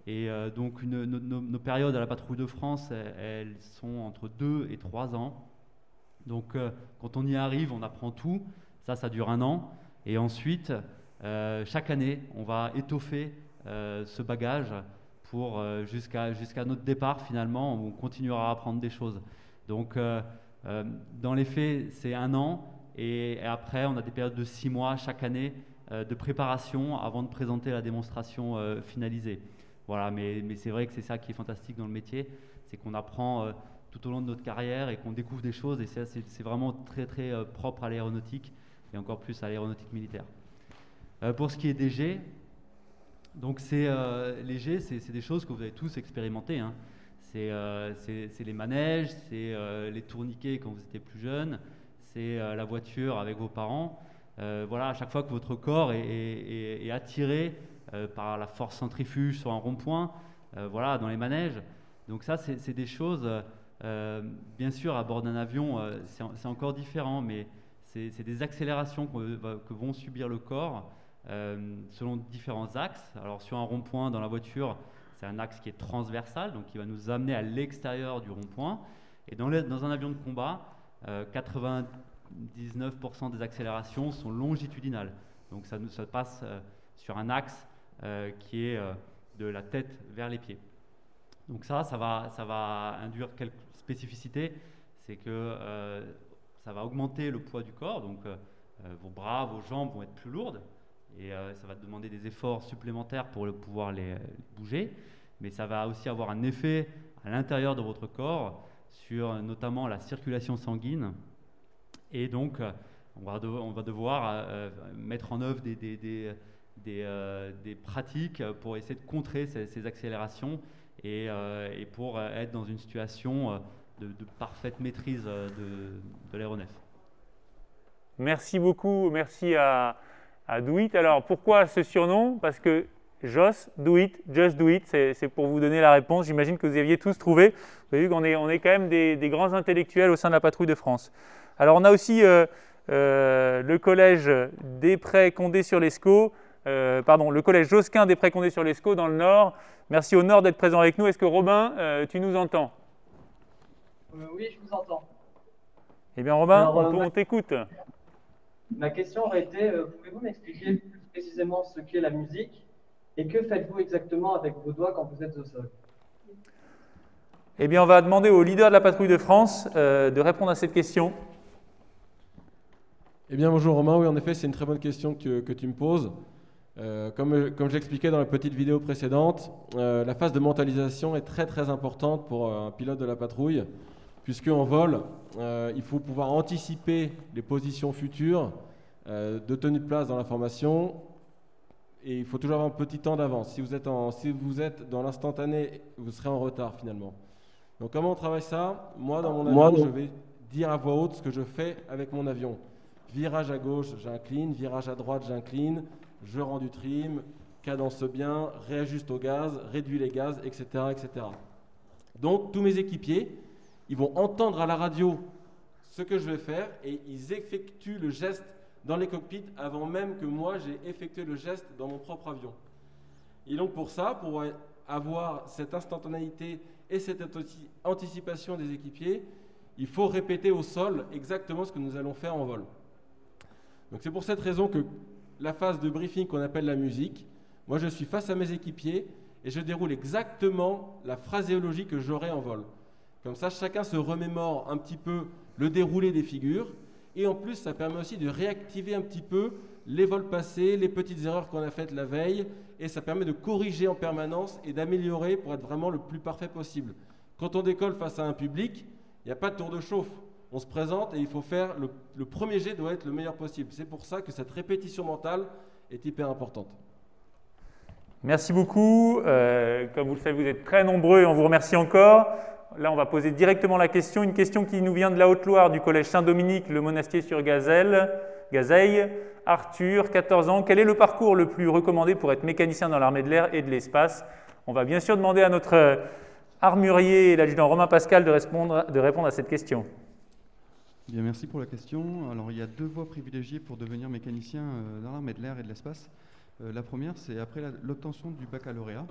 Et donc nos périodes à la patrouille de France, elles sont entre 2 et 3 ans. Donc quand on y arrive, on apprend tout. Ça dure 1 an. Et ensuite, chaque année, on va étoffer ce bagage pour jusqu'à notre départ finalement, où on continuera à apprendre des choses. Donc dans les faits, c'est 1 an. Et après, on a des périodes de 6 mois chaque année de préparation avant de présenter la démonstration finalisée. Voilà, mais c'est vrai que c'est ça qui est fantastique dans le métier, c'est qu'on apprend tout au long de notre carrière et qu'on découvre des choses, et c'est vraiment très très propre à l'aéronautique et encore plus à l'aéronautique militaire. Pour ce qui est des G, donc les G, c'est des choses que vous avez tous expérimentées, hein. C'est les manèges, c'est les tourniquets quand vous étiez plus jeune, c'est la voiture avec vos parents. Voilà, à chaque fois que votre corps est attiré par la force centrifuge sur un rond-point, voilà, dans les manèges. Donc ça, c'est des choses, bien sûr, à bord d'un avion, c'est encore différent, mais c'est des accélérations que vont subir le corps selon différents axes. Alors sur un rond-point dans la voiture, c'est un axe qui est transversal, donc qui va nous amener à l'extérieur du rond-point. Et dans un avion de combat, 99% des accélérations sont longitudinales. Donc ça passe sur un axe qui est de la tête vers les pieds. Donc ça va induire quelques spécificités. C'est que ça va augmenter le poids du corps, donc vos bras, vos jambes vont être plus lourdes, et ça va demander des efforts supplémentaires pour pouvoir les bouger. Mais ça va aussi avoir un effet à l'intérieur de votre corps sur notamment la circulation sanguine. Et donc, on va devoir mettre en œuvre des pratiques pour essayer de contrer ces accélérations et pour être dans une situation de parfaite maîtrise de l'aéronef. Merci beaucoup, merci à Do It. Alors, pourquoi ce surnom? Parce que Joss, Do It, Just Do It, c'est pour vous donner la réponse. J'imagine que vous aviez tous trouvé. Vous avez vu qu'on est quand même des grands intellectuels au sein de la patrouille de France. Alors, on a aussi le collège des Prés-Condé-sur-Lescaut, le collège Josquin des Prés-Condé-sur-Lescaut dans le Nord. Merci au Nord d'être présent avec nous. Est-ce que Robin, tu nous entends? Oui, je vous entends. Eh bien, Robin, on t'écoute. Ma question aurait été, pouvez-vous m'expliquer plus précisément ce qu'est la musique et que faites-vous exactement avec vos doigts quand vous êtes au sol? Eh bien, on va demander au leader de la patrouille de France de répondre à cette question. Eh bien, bonjour Romain. Oui, en effet, c'est une très bonne question que tu me poses. Comme je l'expliquais dans la petite vidéo précédente, la phase de mentalisation est très très importante pour un pilote de la patrouille, puisqu'en vol, il faut pouvoir anticiper les positions futures de tenue de place dans la formation, et il faut toujours avoir un petit temps d'avance. Si vous êtes dans l'instantané, vous serez en retard finalement. Donc comment on travaille ça? Moi, dans mon avion, je vais dire à voix haute ce que je fais avec mon avion. Virage à gauche, j'incline. Virage à droite, j'incline. Je rends du trim, cadence bien, réajuste au gaz, réduis les gaz, etc., etc. Donc, tous mes équipiers, ils vont entendre à la radio ce que je vais faire et ils effectuent le geste dans les cockpits avant même que moi, j'ai effectué le geste dans mon propre avion. Et donc, pour ça, pour avoir cette instantanéité et cette anticipation des équipiers, il faut répéter au sol exactement ce que nous allons faire en vol. Donc c'est pour cette raison que la phase de briefing qu'on appelle la musique, moi je suis face à mes équipiers et je déroule exactement la phraséologie que j'aurai en vol. Comme ça, chacun se remémore un petit peu le déroulé des figures. Et en plus, ça permet aussi de réactiver un petit peu les vols passés, les petites erreurs qu'on a faites la veille. Et ça permet de corriger en permanence et d'améliorer pour être vraiment le plus parfait possible. Quand on décolle face à un public, il n'y a pas de tour de chauffe. On se présente et il faut faire le premier jet doit être le meilleur possible. C'est pour ça que cette répétition mentale est hyper importante. Merci beaucoup. Comme vous le savez, vous êtes très nombreux et on vous remercie encore. Là, on va poser directement la question. Une question qui nous vient de la Haute-Loire, du collège Saint-Dominique, le Monastier-sur-Gazeille. Arthur, 14 ans. Quel est le parcours le plus recommandé pour être mécanicien dans l'armée de l'air et de l'espace? On va bien sûr demander à notre armurier et l'adjudant Romain Pascal de répondre à cette question. Bien, merci pour la question. Alors, il y a deux voies privilégiées pour devenir mécanicien dans l'armée de l'air et de l'espace. La première, c'est après l'obtention du baccalauréat.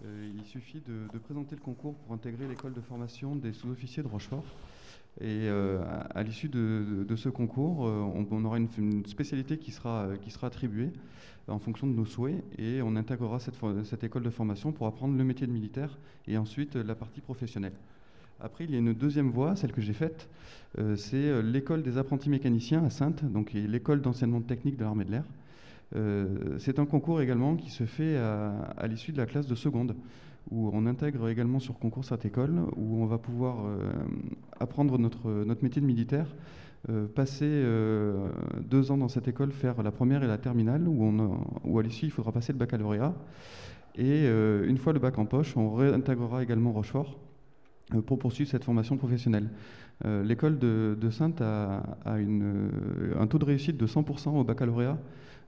Il suffit de présenter le concours pour intégrer l'école de formation des sous-officiers de Rochefort. Et à l'issue de ce concours, on aura une spécialité qui sera attribuée en fonction de nos souhaits, et on intégrera cette école de formation pour apprendre le métier de militaire et ensuite la partie professionnelle. Après, il y a une deuxième voie, celle que j'ai faite, c'est l'école des apprentis mécaniciens à Saintes, donc l'école d'enseignement technique de l'armée de l'air. C'est un concours également qui se fait à l'issue de la classe de seconde, où on intègre également sur concours cette école, où on va pouvoir apprendre notre métier de militaire, passer 2 ans dans cette école, faire la première et la terminale, où à l'issue il faudra passer le baccalauréat. Et une fois le bac en poche, on réintégrera également Rochefort pour poursuivre cette formation professionnelle. L'école de Saintes a un taux de réussite de 100% au baccalauréat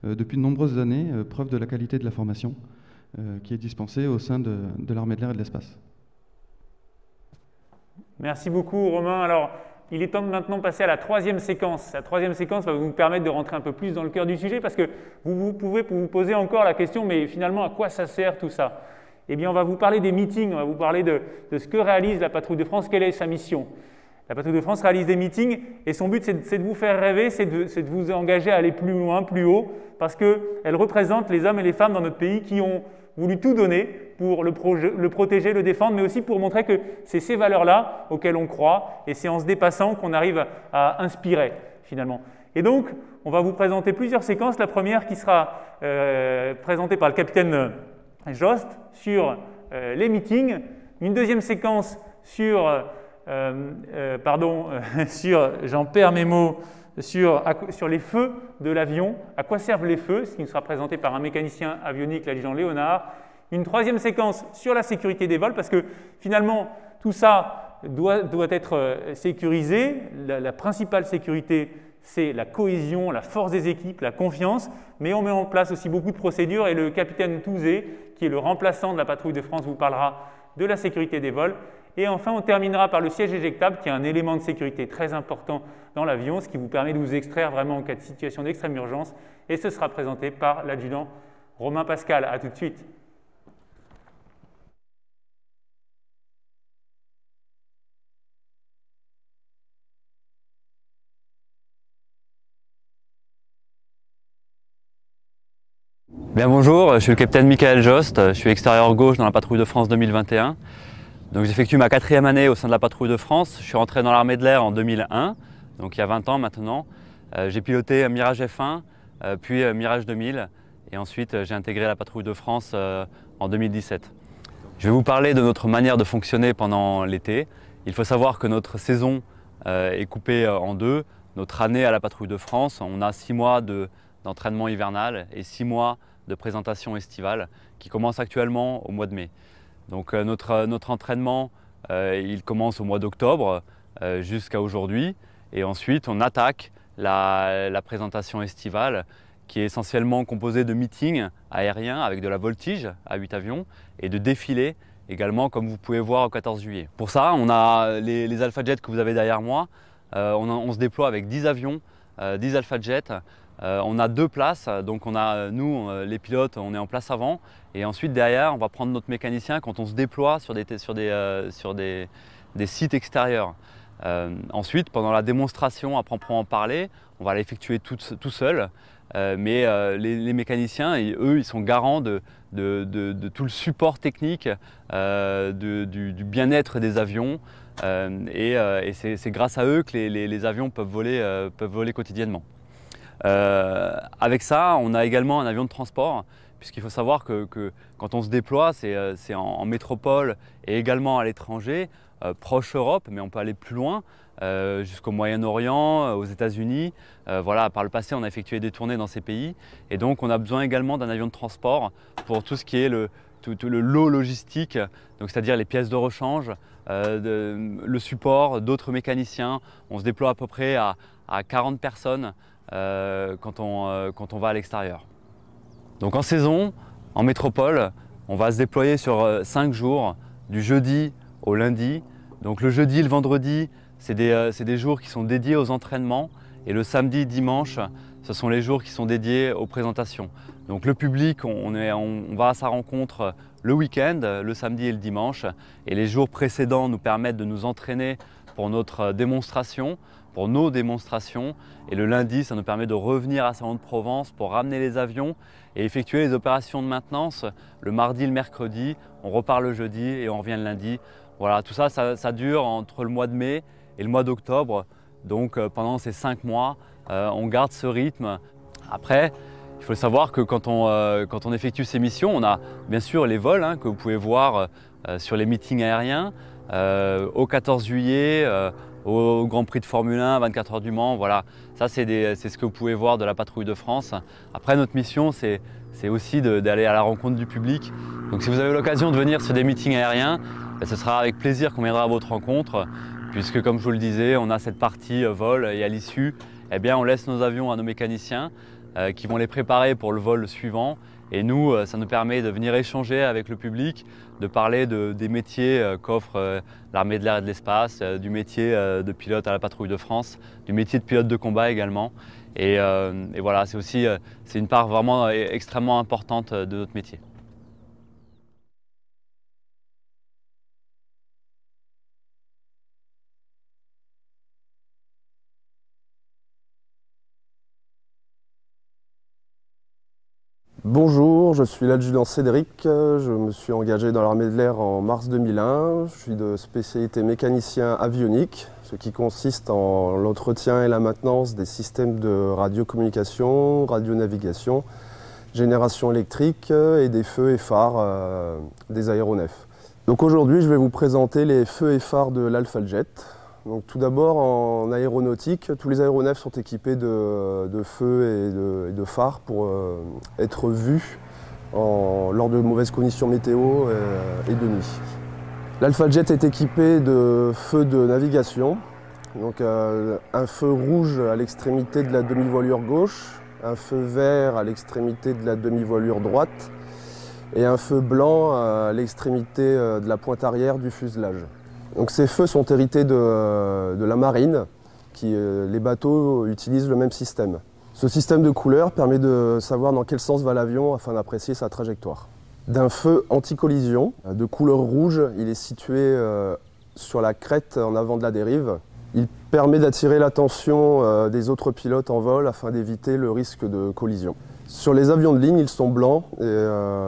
depuis de nombreuses années, preuve de la qualité de la formation qui est dispensée au sein de l'armée de l'air et de l'espace. Merci beaucoup Romain. Alors, il est temps de maintenant passer à la troisième séquence. La troisième séquence va vous permettre de rentrer un peu plus dans le cœur du sujet parce que vous pouvez vous poser encore la question, mais finalement, à quoi ça sert tout ça? Eh bien, on va vous parler des meetings, on va vous parler de ce que réalise la Patrouille de France, quelle est sa mission. La Patrouille de France réalise des meetings et son but, c'est de vous faire rêver, c'est de vous engager à aller plus loin, plus haut, parce qu'elle représente les hommes et les femmes dans notre pays qui ont voulu tout donner pour le protéger, le défendre, mais aussi pour montrer que c'est ces valeurs-là auxquelles on croit et c'est en se dépassant qu'on arrive à inspirer finalement. Et donc, on va vous présenter plusieurs séquences. La première qui sera présentée par le capitaine Jost sur les meetings, une deuxième séquence sur, sur j'en perds mes mots, sur les feux de l'avion, à quoi servent les feux, ce qui nous sera présenté par un mécanicien avionique, l'adjudant Léonard. Une troisième séquence sur la sécurité des vols, parce que finalement, tout ça doit être sécurisé. La principale sécurité, c'est la cohésion, la force des équipes, la confiance, mais on met en place aussi beaucoup de procédures et le capitaine Touzé, qui est le remplaçant de la Patrouille de France, vous parlera de la sécurité des vols. Et enfin, on terminera par le siège éjectable, qui est un élément de sécurité très important dans l'avion, ce qui vous permet de vous extraire vraiment en cas de situation d'extrême urgence. Et ce sera présenté par l'adjudant Romain Pascal. À tout de suite. Bien bonjour, je suis le capitaine Michael Jost, je suis extérieur gauche dans la Patrouille de France 2021. Donc j'effectue ma 4e année au sein de la Patrouille de France. Je suis rentré dans l'armée de l'air en 2001, donc il y a 20 ans maintenant. J'ai piloté Mirage F1, puis Mirage 2000 et ensuite j'ai intégré la Patrouille de France en 2017. Je vais vous parler de notre manière de fonctionner pendant l'été. Il faut savoir que notre saison est coupée en deux. Notre année à la Patrouille de France, on a 6 mois d'entraînement hivernal et 6 mois de présentation estivale qui commence actuellement au mois de mai. Donc notre entraînement, il commence au mois d'octobre jusqu'à aujourd'hui et ensuite on attaque la présentation estivale qui est essentiellement composée de meetings aériens avec de la voltige à 8 avions et de défilés également comme vous pouvez voir au 14 juillet. Pour ça, on a les Alpha Jets que vous avez derrière moi, on se déploie avec 10 avions, 10 Alpha Jets. On a 2 places, donc on a, nous, les pilotes, on est en place avant et ensuite derrière, on va prendre notre mécanicien quand on se déploie sur des sites extérieurs. Ensuite, pendant la démonstration, à proprement parler, on va l'effectuer tout seul mais les mécaniciens, eux, ils sont garants de tout le support technique, du bien-être des avions, et c'est grâce à eux que les avions peuvent voler quotidiennement. Avec ça, on a également un avion de transport, puisqu'il faut savoir que quand on se déploie, c'est en métropole et également à l'étranger, proche Europe, mais on peut aller plus loin, jusqu'au Moyen-Orient, aux États-Unis. Voilà, par le passé, on a effectué des tournées dans ces pays, et donc on a besoin également d'un avion de transport pour tout ce qui est le lot logistique, c'est-à-dire les pièces de rechange, le support d'autres mécaniciens. On se déploie à peu près à 40 personnes quand on va à l'extérieur. Donc en saison, en métropole, on va se déployer sur 5 jours, du jeudi au lundi. Donc le jeudi et le vendredi, c'est des jours qui sont dédiés aux entraînements, et le samedi et dimanche, ce sont les jours qui sont dédiés aux présentations. Donc le public, on va à sa rencontre le week-end, le samedi et le dimanche, et les jours précédents nous permettent de nous entraîner pour notre démonstration, pour nos démonstrations, et le lundi, ça nous permet de revenir à Salon-de-Provence pour ramener les avions et effectuer les opérations de maintenance le mardi, le mercredi. On repart le jeudi et on revient le lundi. Voilà, tout ça, ça dure entre le mois de mai et le mois d'octobre. Donc pendant ces 5 mois, on garde ce rythme. Après, il faut savoir que quand on effectue ces missions, on a bien sûr les vols que vous pouvez voir sur les meetings aériens, au 14 juillet, au Grand Prix de Formule 1, 24 heures du Mans. Voilà, ça c'est ce que vous pouvez voir de la Patrouille de France. Après, notre mission, c'est aussi d'aller à la rencontre du public. Donc si vous avez l'occasion de venir sur des meetings aériens, ce sera avec plaisir qu'on viendra à votre rencontre, puisque comme je vous le disais, on a cette partie vol, et à l'issue, eh bien, on laisse nos avions à nos mécaniciens qui vont les préparer pour le vol suivant. Et nous, ça nous permet de venir échanger avec le public, de parler des métiers qu'offre l'armée de l'air et de l'espace, du métier de pilote à la Patrouille de France, du métier de pilote de combat également. Et voilà, c'est une part vraiment extrêmement importante de notre métier. Bonjour, je suis l'adjudant Cédric, je me suis engagé dans l'armée de l'air en mars 2001. Je suis de spécialité mécanicien avionique, ce qui consiste en l'entretien et la maintenance des systèmes de radiocommunication, radionavigation, génération électrique et des feux et phares des aéronefs. Donc aujourd'hui, je vais vous présenter les feux et phares de l'Alpha Jet. Donc, tout d'abord, en aéronautique, tous les aéronefs sont équipés de feux et de phares pour être vus lors de mauvaises conditions météo et de nuit. L'Alpha Jet est équipé de feux de navigation, donc un feu rouge à l'extrémité de la demi-voilure gauche, un feu vert à l'extrémité de la demi-voilure droite et un feu blanc à l'extrémité de la pointe arrière du fuselage. Donc ces feux sont hérités de la marine, les bateaux utilisent le même système. Ce système de couleurs permet de savoir dans quel sens va l'avion afin d'apprécier sa trajectoire. D'un feu anti-collision de couleur rouge, il est situé sur la crête en avant de la dérive. Il permet d'attirer l'attention des autres pilotes en vol afin d'éviter le risque de collision. Sur les avions de ligne, ils sont blancs et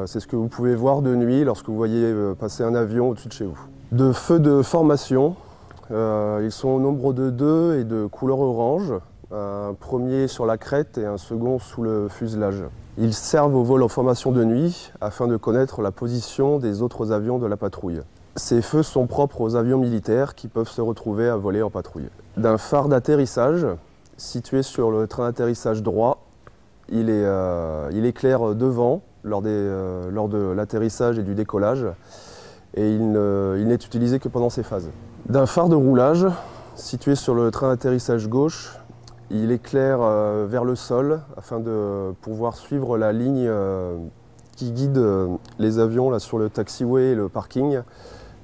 c'est ce que vous pouvez voir de nuit lorsque vous voyez passer un avion au-dessus de chez vous. De feux de formation, ils sont au nombre de 2 et de couleur orange, un premier sur la crête et un second sous le fuselage. Ils servent au vol en formation de nuit afin de connaître la position des autres avions de la patrouille. Ces feux sont propres aux avions militaires qui peuvent se retrouver à voler en patrouille. D'un phare d'atterrissage situé sur le train d'atterrissage droit, il éclaire devant lors de l'atterrissage et du décollage. Et il n'est utilisé que pendant ces phases. D'un phare de roulage, situé sur le train d'atterrissage gauche, il éclaire vers le sol afin de pouvoir suivre la ligne qui guide les avions là, sur le taxiway et le parking.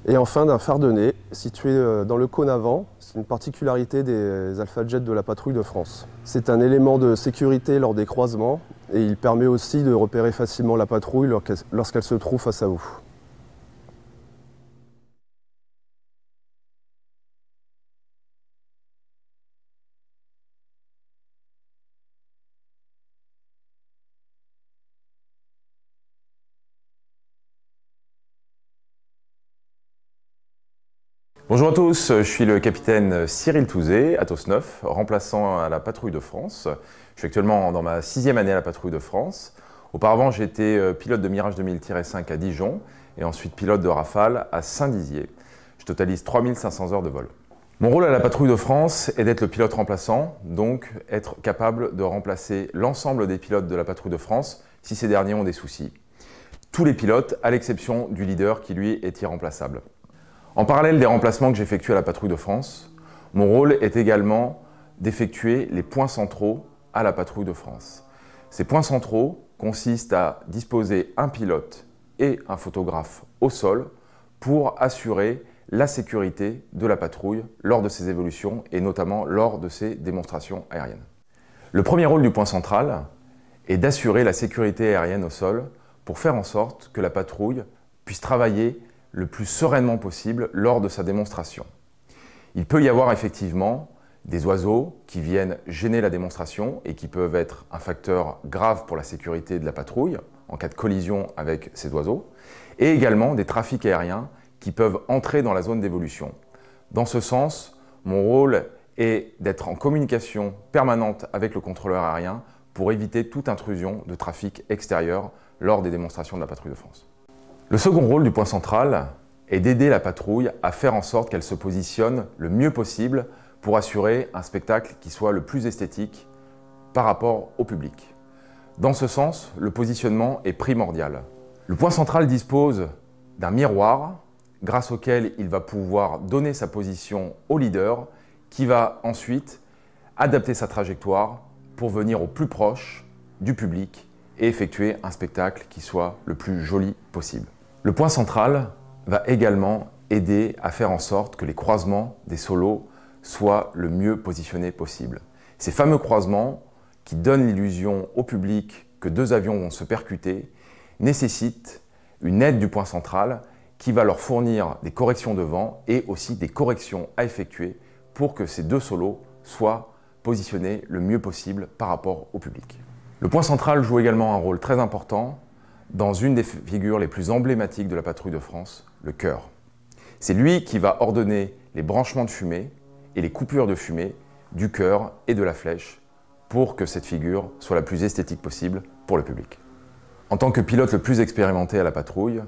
Et enfin d'un phare de nez, situé dans le cône avant, c'est une particularité des Alpha Jet de la Patrouille de France. C'est un élément de sécurité lors des croisements et il permet aussi de repérer facilement la patrouille lorsqu'elle se trouve face à vous. Bonjour à tous, je suis le capitaine Cyril Touzé, Atos 9, remplaçant à la Patrouille de France. Je suis actuellement dans ma 6e année à la Patrouille de France. Auparavant, j'ai été pilote de Mirage 2000-5 à Dijon et ensuite pilote de Rafale à Saint-Dizier. Je totalise 3500 heures de vol. Mon rôle à la Patrouille de France est d'être le pilote remplaçant, donc être capable de remplacer l'ensemble des pilotes de la Patrouille de France si ces derniers ont des soucis. Tous les pilotes, à l'exception du leader qui lui est irremplaçable. En parallèle des remplacements que j'effectue à la Patrouille de France, mon rôle est également d'effectuer les points centraux à la Patrouille de France. Ces points centraux consistent à disposer un pilote et un photographe au sol pour assurer la sécurité de la patrouille lors de ses évolutions et notamment lors de ses démonstrations aériennes. Le premier rôle du point central est d'assurer la sécurité aérienne au sol pour faire en sorte que la patrouille puisse travailler le plus sereinement possible lors de sa démonstration. Il peut y avoir effectivement des oiseaux qui viennent gêner la démonstration et qui peuvent être un facteur grave pour la sécurité de la patrouille en cas de collision avec ces oiseaux, et également des trafics aériens qui peuvent entrer dans la zone d'évolution. Dans ce sens, mon rôle est d'être en communication permanente avec le contrôleur aérien pour éviter toute intrusion de trafic extérieur lors des démonstrations de la Patrouille de France. Le second rôle du point central est d'aider la patrouille à faire en sorte qu'elle se positionne le mieux possible pour assurer un spectacle qui soit le plus esthétique par rapport au public. Dans ce sens, le positionnement est primordial. Le point central dispose d'un miroir grâce auquel il va pouvoir donner sa position au leader qui va ensuite adapter sa trajectoire pour venir au plus proche du public et effectuer un spectacle qui soit le plus joli possible. Le point central va également aider à faire en sorte que les croisements des solos soient le mieux positionnés possible. Ces fameux croisements qui donnent l'illusion au public que deux avions vont se percuter nécessitent une aide du point central qui va leur fournir des corrections de vent et aussi des corrections à effectuer pour que ces deux solos soient positionnés le mieux possible par rapport au public. Le point central joue également un rôle très important dans une des figures les plus emblématiques de la Patrouille de France, le chœur. C'est lui qui va ordonner les branchements de fumée et les coupures de fumée du chœur et de la flèche pour que cette figure soit la plus esthétique possible pour le public. En tant que pilote le plus expérimenté à la patrouille,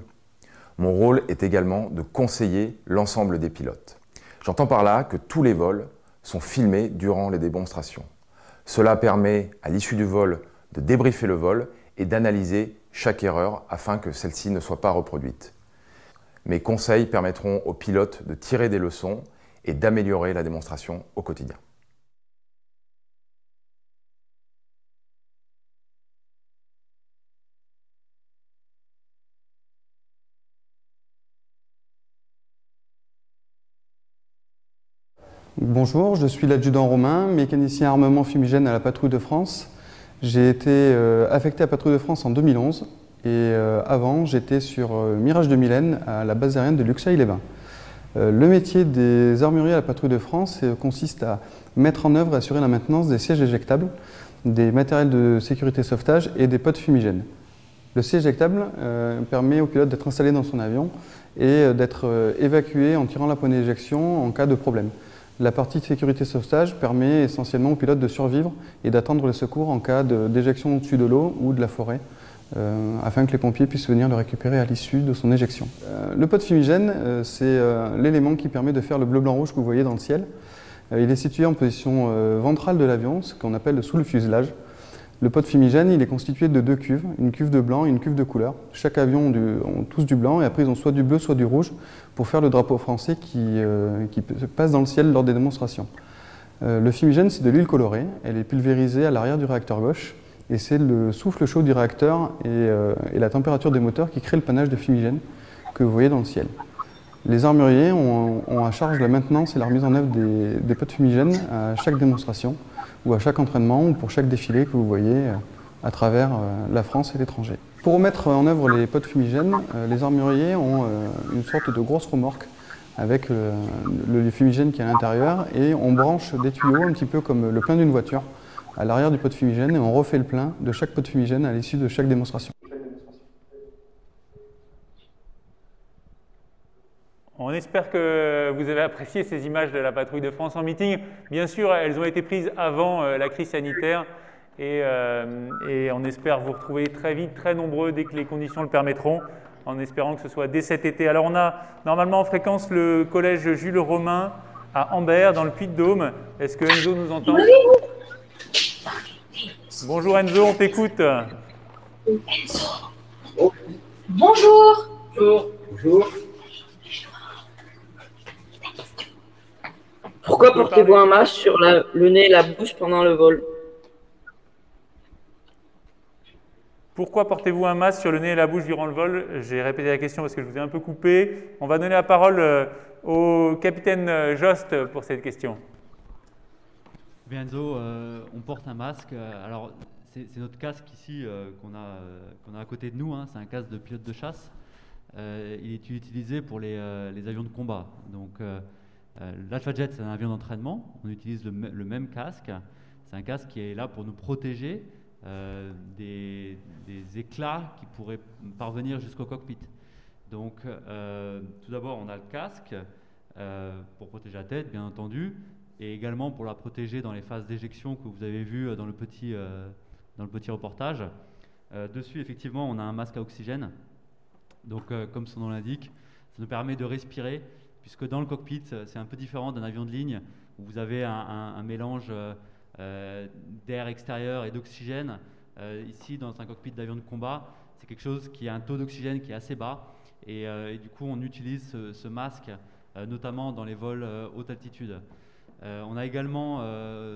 mon rôle est également de conseiller l'ensemble des pilotes. J'entends par là que tous les vols sont filmés durant les démonstrations. Cela permet à l'issue du vol de débriefer le vol et d'analyser chaque erreur afin que celle-ci ne soit pas reproduite. Mes conseils permettront aux pilotes de tirer des leçons et d'améliorer la démonstration au quotidien. Bonjour, je suis l'adjudant Romain, mécanicien armement fumigène à la Patrouille de France. J'ai été affecté à la Patrouille de France en 2011 et avant j'étais sur Mirage 2000 à la base aérienne de Luxeuil-les-Bains. Le métier des armuriers à la Patrouille de France consiste à mettre en œuvre et assurer la maintenance des sièges éjectables, des matériels de sécurité sauvetage et des pods fumigènes. Le siège éjectable permet au pilote d'être installé dans son avion et d'être évacué en tirant la poignée d'éjection en cas de problème. La partie de sécurité sauvetage permet essentiellement au pilote de survivre et d'attendre le secours en cas d'éjection au-dessus de l'eau ou de la forêt, afin que les pompiers puissent venir le récupérer à l'issue de son éjection. Le pod fumigène, c'est l'élément qui permet de faire le bleu-blanc-rouge que vous voyez dans le ciel. Il est situé en position ventrale de l'avion, ce qu'on appelle sous le fuselage. Le pod fumigène, il est constitué de deux cuves, une cuve de blanc et une cuve de couleur. Chaque avion ont tous du blanc et après ils ont soit du bleu soit du rouge pour faire le drapeau français qui passe dans le ciel lors des démonstrations. Le fumigène, c'est de l'huile colorée, elle est pulvérisée à l'arrière du réacteur gauche et c'est le souffle chaud du réacteur et la température des moteurs qui créent le panache de fumigène que vous voyez dans le ciel. Les armuriers ont à charge la maintenance et la remise en œuvre des pods fumigènes à chaque démonstration ou à chaque entraînement ou pour chaque défilé que vous voyez à travers la France et l'étranger. Pour mettre en œuvre les pods fumigènes, les armuriers ont une sorte de grosse remorque avec le fumigène qui est à l'intérieur et on branche des tuyaux un petit peu comme le plein d'une voiture à l'arrière du pod fumigène et on refait le plein de chaque pod fumigène à l'issue de chaque démonstration. En On espère que vous avez apprécié ces images de la patrouille de France en meeting. Bien sûr, elles ont été prises avant la crise sanitaire et on espère vous retrouver très vite, très nombreux dès que les conditions le permettront, en espérant que ce soit dès cet été. Alors on a normalement en fréquence le collège Jules Romain à Ambert, dans le Puy-de-Dôme. Est-ce que Enzo nous entend? Bonjour Enzo, on t'écoute. Bonjour. Bonjour. Pourquoi portez-vous un masque sur le nez et la bouche pendant le vol? Pourquoi portez-vous un masque sur le nez et la bouche durant le vol? J'ai répété la question parce que je vous ai un peu coupé. On va donner la parole au capitaine Jost pour cette question. Bien Enzo, on porte un masque. Alors c'est notre casque ici qu'on a à côté de nous. Hein. C'est un casque de pilote de chasse. Il est utilisé pour les avions de combat. Donc l'Alpha Jet, c'est un avion d'entraînement. On utilise le même casque. C'est un casque qui est là pour nous protéger des éclats qui pourraient parvenir jusqu'au cockpit. Donc tout d'abord, on a le casque pour protéger la tête, bien entendu, et également pour la protéger dans les phases d'éjection que vous avez vues dans le petit reportage. Dessus, effectivement, on a un masque à oxygène. Donc, comme son nom l'indique, ça nous permet de respirer, puisque dans le cockpit, c'est un peu différent d'un avion de ligne, où vous avez un mélange d'air extérieur et d'oxygène. Ici, dans un cockpit d'avion de combat, c'est quelque chose qui a un taux d'oxygène qui est assez bas, et du coup, on utilise ce masque, notamment dans les vols haute altitude. On a également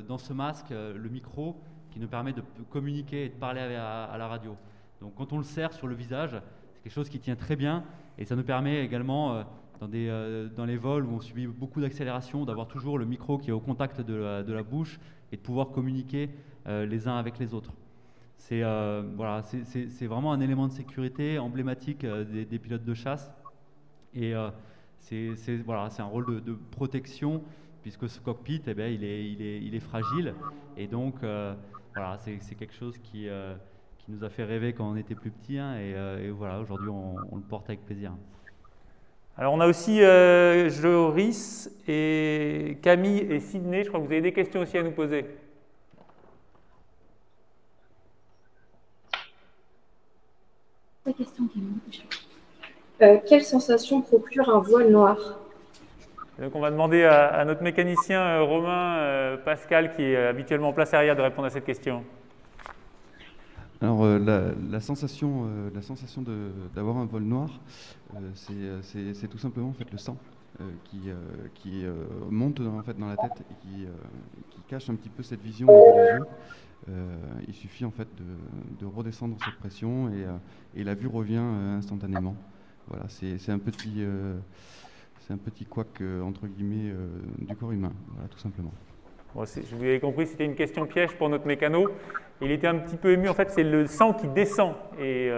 dans ce masque le micro qui nous permet de communiquer et de parler à la radio. Donc quand on le serre sur le visage, c'est quelque chose qui tient très bien et ça nous permet également dans les vols où on subit beaucoup d'accélération d'avoir toujours le micro qui est au contact de la bouche et de pouvoir communiquer les uns avec les autres. C'est voilà, c'est vraiment un élément de sécurité emblématique des pilotes de chasse et voilà, c'est un rôle de protection puisque ce cockpit, eh bien, il est fragile et donc voilà, c'est quelque chose qui nous a fait rêver quand on était plus petit hein, et voilà, aujourd'hui on le porte avec plaisir. Alors on a aussi Joris et Camille et Sydney, je crois que vous avez des questions aussi à nous poser. La question, quelle sensation procure un voile noir? Donc on va demander à notre mécanicien Romain Pascal, qui est habituellement en place arrière, de répondre à cette question. Alors la sensation d'avoir un vol noir, c'est tout simplement en fait le sang qui monte en fait dans la tête et qui cache un petit peu cette vision au niveau des yeux. Il suffit en fait de redescendre cette pression et la vue revient instantanément. Voilà, c'est un petit couac entre guillemets du corps humain, voilà, tout simplement. Bon, je vous avais compris, c'était une question piège pour notre mécano. Il était un petit peu ému. En fait, c'est le sang qui descend et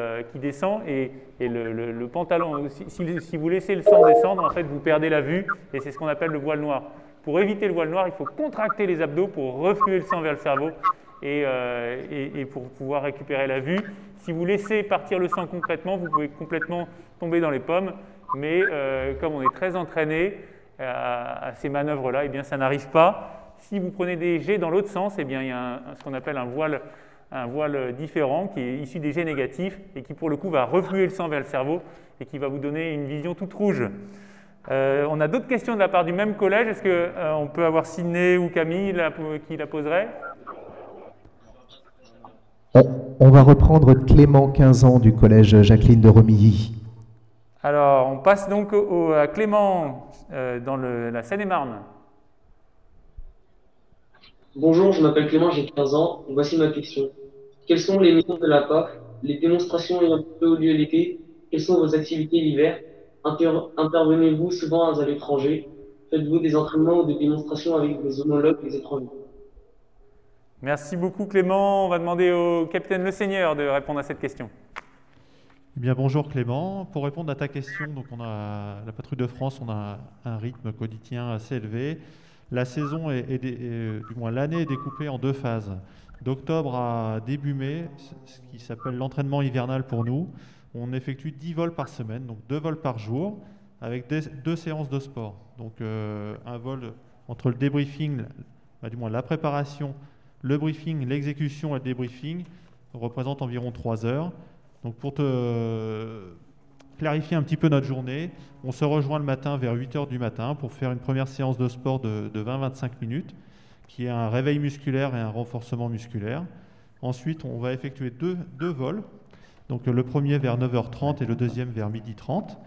le pantalon. Si vous laissez le sang descendre, en fait, vous perdez la vue et c'est ce qu'on appelle le voile noir. Pour éviter le voile noir, il faut contracter les abdos pour refluer le sang vers le cerveau et pour pouvoir récupérer la vue. Si vous laissez partir le sang concrètement, vous pouvez complètement tomber dans les pommes. Mais comme on est très entraîné à ces manœuvres-là, eh bien, ça n'arrive pas. Si vous prenez des jets dans l'autre sens, eh bien, il y a ce qu'on appelle un voile différent qui est issu des jets négatifs et qui, pour le coup, va refluer le sang vers le cerveau et qui va vous donner une vision toute rouge. On a d'autres questions de la part du même collège. Est-ce qu'on peut avoir Sydney ou Camille qui la poserait? On va reprendre Clément, 15 ans, du collège Jacqueline de Remilly. Alors, on passe donc à Clément dans la Seine-et-Marne. Bonjour, je m'appelle Clément, j'ai 15 ans. Voici ma question. Quelles sont les missions de la PAF? Les démonstrations ayant peu lieu l'été? Quelles sont vos activités l'hiver? Intervenez-vous souvent à l'étranger? Faites-vous des entraînements ou des démonstrations avec des homologues des étrangers? Merci beaucoup Clément. On va demander au capitaine Le Seigneur de répondre à cette question. Eh bien, bonjour Clément. Pour répondre à ta question, donc la patrouille de France, on a un rythme quotidien assez élevé. La saison du moins l'année est découpée en deux phases. D'octobre à début mai, ce qui s'appelle l'entraînement hivernal pour nous. On effectue 10 vols par semaine, donc 2 vols par jour. avec 2 séances de sport. Donc un vol entre le débriefing, du moins la préparation, le briefing, l'exécution et le débriefing représente environ 3 heures. Donc pour te clarifier un petit peu notre journée, on se rejoint le matin vers 8 heures du matin pour faire une première séance de sport de 20-25 minutes, qui est un réveil musculaire et un renforcement musculaire. Ensuite, on va effectuer deux vols, donc le premier vers 9h30 et le deuxième vers 12h30.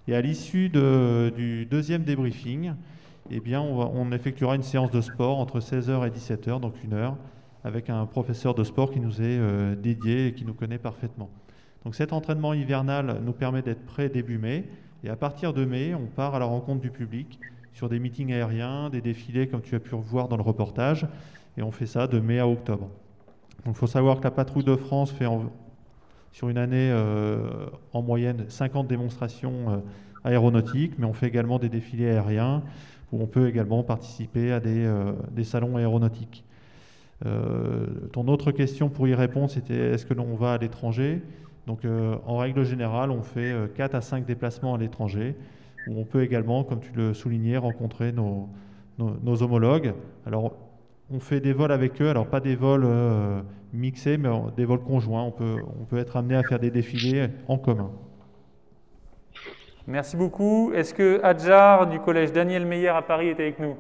Et à l'issue du deuxième débriefing, eh bien, on effectuera une séance de sport entre 16h et 17h, donc 1 heure, avec un professeur de sport qui nous est dédié et qui nous connaît parfaitement. Donc cet entraînement hivernal nous permet d'être prêt début mai, et à partir de mai, on part à la rencontre du public sur des meetings aériens, des défilés comme tu as pu voir dans le reportage, et on fait ça de mai à octobre. Donc il faut savoir que la Patrouille de France fait sur une année en moyenne 50 démonstrations aéronautiques, mais on fait également des défilés aériens où on peut également participer à des salons aéronautiques. Ton autre question pour y répondre, c'était est-ce que l'on va à l'étranger? Donc en règle générale, on fait 4 à 5 déplacements à l'étranger, où on peut également, comme tu le soulignais, rencontrer nos homologues. Alors on fait des vols avec eux, alors pas des vols mixés, mais des vols conjoints. On peut être amené à faire des défilés en commun. Merci beaucoup. Est-ce que Adjar du collège Daniel Meyer à Paris est avec nous?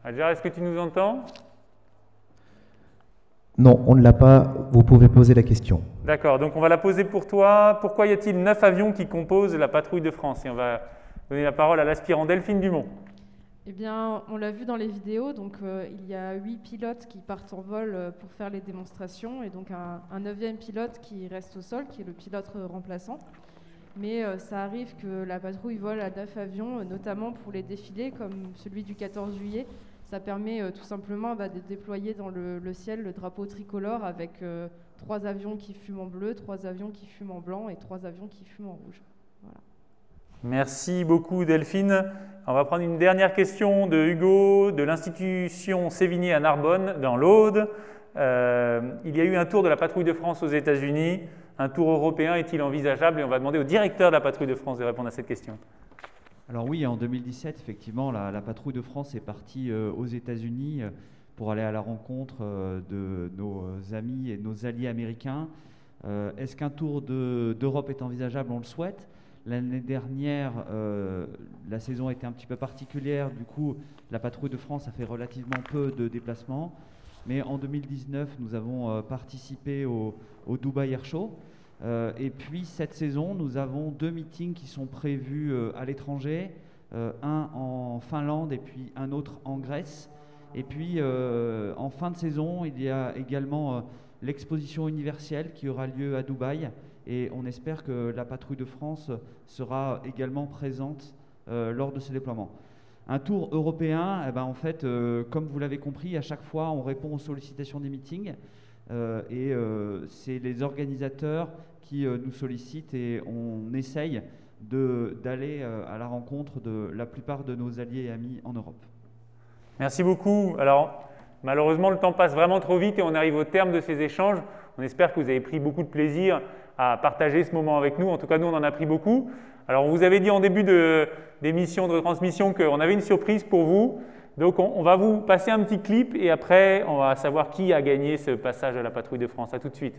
Adjar, est-ce que tu nous entends? Non, on ne l'a pas. Vous pouvez poser la question. D'accord, donc on va la poser pour toi. Pourquoi y a-t-il 9 avions qui composent la Patrouille de France? Et on va donner la parole à l'aspirant Delphine Dumont. Eh bien, on l'a vu dans les vidéos, donc il y a 8 pilotes qui partent en vol pour faire les démonstrations, et donc un 9e pilote qui reste au sol, qui est le pilote remplaçant. Mais ça arrive que la patrouille vole à 9 avions, notamment pour les défilés, comme celui du 14 juillet. Ça permet tout simplement de déployer dans le ciel le drapeau tricolore avec 3 avions qui fument en bleu, 3 avions qui fument en blanc et 3 avions qui fument en rouge. Voilà. Merci beaucoup Delphine. On va prendre une dernière question de Hugo de l'institution Sévigné à Narbonne dans l'Aude. Il y a eu un tour de la Patrouille de France aux États-Unis. Un tour européen est-il envisageable? Et on va demander au directeur de la Patrouille de France de répondre à cette question. Alors oui, en 2017, effectivement, la Patrouille de France est partie aux États-Unis pour aller à la rencontre de nos amis et de nos alliés américains. Est-ce qu'un tour d'Europe est envisageable? On le souhaite. L'année dernière, la saison a été un petit peu particulière. Du coup, la Patrouille de France a fait relativement peu de déplacements. Mais en 2019, nous avons participé au Dubai Air Show. Et puis, cette saison, nous avons 2 meetings qui sont prévus à l'étranger. Un en Finlande et puis un autre en Grèce. Et puis, en fin de saison, il y a également l'exposition universelle qui aura lieu à Dubaï. Et on espère que la Patrouille de France sera également présente lors de ce déploiement. Un tour européen, eh ben, en fait, comme vous l'avez compris, à chaque fois, on répond aux sollicitations des meetings. C'est les organisateurs qui nous sollicitent et on essaye d'aller à la rencontre de la plupart de nos alliés et amis en Europe. Merci beaucoup. Alors, malheureusement, le temps passe vraiment trop vite et on arrive au terme de ces échanges. On espère que vous avez pris beaucoup de plaisir à partager ce moment avec nous. En tout cas, nous, on en a pris beaucoup. Alors, on vous avait dit en début d'émission, de retransmission, qu'on avait une surprise pour vous. Donc, on va vous passer un petit clip et après, on va savoir qui a gagné ce passage à la Patrouille de France. À tout de suite.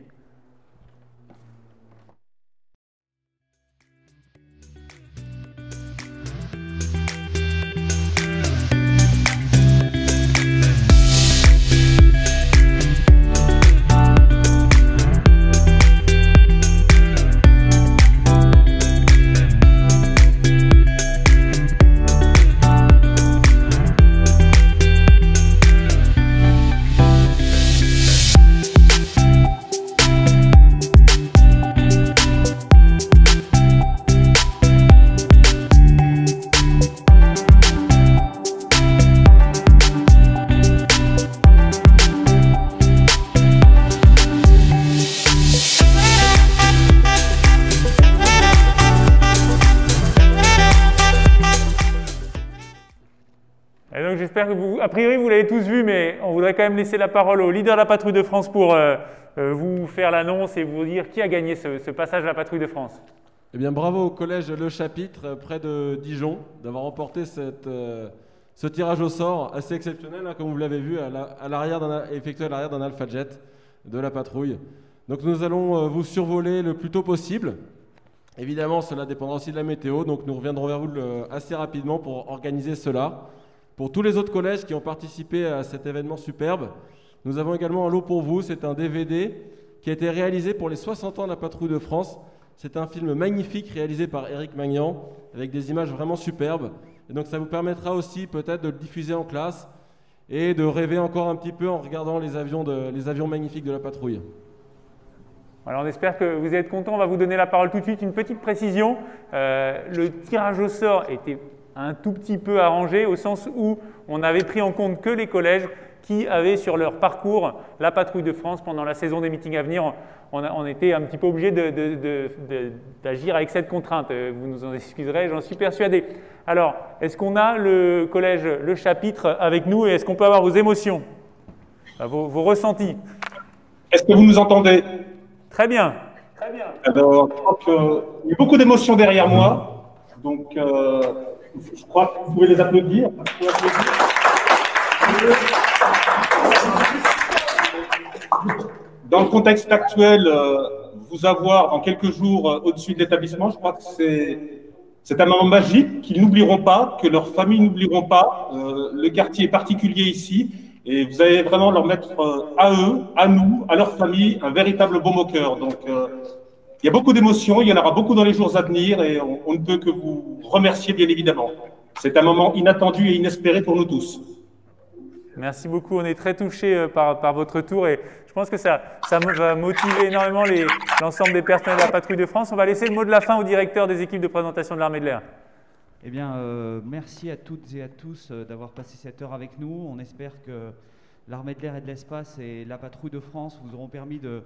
A priori, vous l'avez tous vu, mais on voudrait quand même laisser la parole au leader de la Patrouille de France pour vous faire l'annonce et vous dire qui a gagné ce passage à la patrouille de France. Eh bien, bravo au collège Le Chapitre, près de Dijon, d'avoir remporté ce tirage au sort assez exceptionnel, hein, comme vous l'avez vu, effectué à l'arrière d'un Alpha Jet de la patrouille. Donc nous allons vous survoler le plus tôt possible. Évidemment, cela dépendra aussi de la météo, donc nous reviendrons vers vous assez rapidement pour organiser cela. Pour tous les autres collèges qui ont participé à cet événement superbe, nous avons également un lot pour vous. C'est un DVD qui a été réalisé pour les 60 ans de la Patrouille de France. C'est un film magnifique réalisé par Éric Magnan, avec des images vraiment superbes. Et donc ça vous permettra aussi peut-être de le diffuser en classe et de rêver encore un petit peu en regardant les avions magnifiques de la patrouille. Alors on espère que vous êtes contents. On va vous donner la parole tout de suite. Une petite précision, le tirage au sort était un tout petit peu arrangé au sens où on n'avait pris en compte que les collèges qui avaient sur leur parcours la Patrouille de France pendant la saison des meetings à venir. On était un petit peu obligé d'agir avec cette contrainte. Vous nous en excuserez, j'en suis persuadé. Alors, est-ce qu'on a le collège Le Chapitre avec nous et est-ce qu'on peut avoir vos émotions, vos ressentis? Est-ce que vous nous entendez? Très bien. Très bien. Alors, je crois qu'il y a beaucoup d'émotions derrière moi. Donc, je crois que vous pouvez les applaudir. Dans le contexte actuel, vous avoir dans quelques jours au-dessus de l'établissement, je crois que c'est un moment magique qu'ils n'oublieront pas, que leurs familles n'oublieront pas. Le quartier est particulier ici et vous allez vraiment leur mettre à eux, à nous, à leur famille, un véritable baume au cœur. Donc, il y a beaucoup d'émotions, il y en aura beaucoup dans les jours à venir et on ne peut que vous remercier bien évidemment. C'est un moment inattendu et inespéré pour nous tous. Merci beaucoup, on est très touchés par votre tour et je pense que ça va motiver énormément l'ensemble des personnels de la Patrouille de France. On va laisser le mot de la fin au directeur des équipes de présentation de l'Armée de l'air. Eh bien, merci à toutes et à tous d'avoir passé cette heure avec nous. On espère que l'Armée de l'air et de l'espace et la Patrouille de France vous auront permis de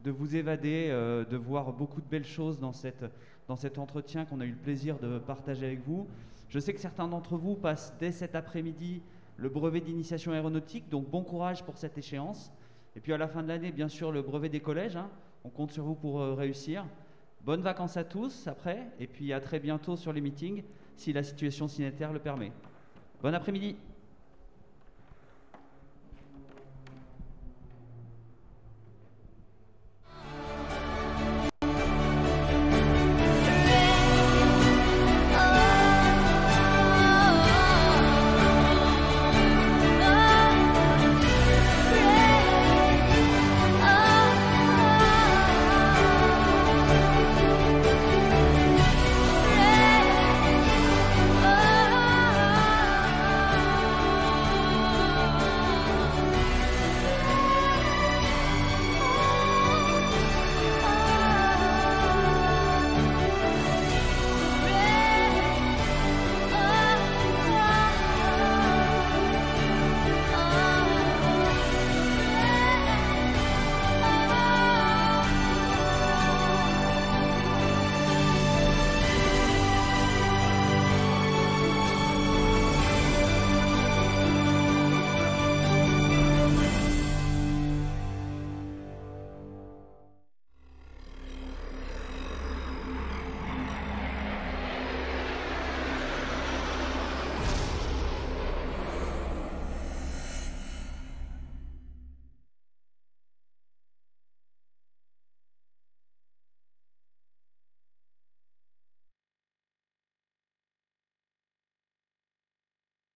vous évader, de voir beaucoup de belles choses dans cet entretien qu'on a eu le plaisir de partager avec vous. Je sais que certains d'entre vous passent dès cet après-midi le brevet d'initiation aéronautique, donc bon courage pour cette échéance. Et puis à la fin de l'année, bien sûr, le brevet des collèges. Hein. On compte sur vous pour réussir. Bonnes vacances à tous après, et puis à très bientôt sur les meetings, si la situation sanitaire le permet. Bon après-midi.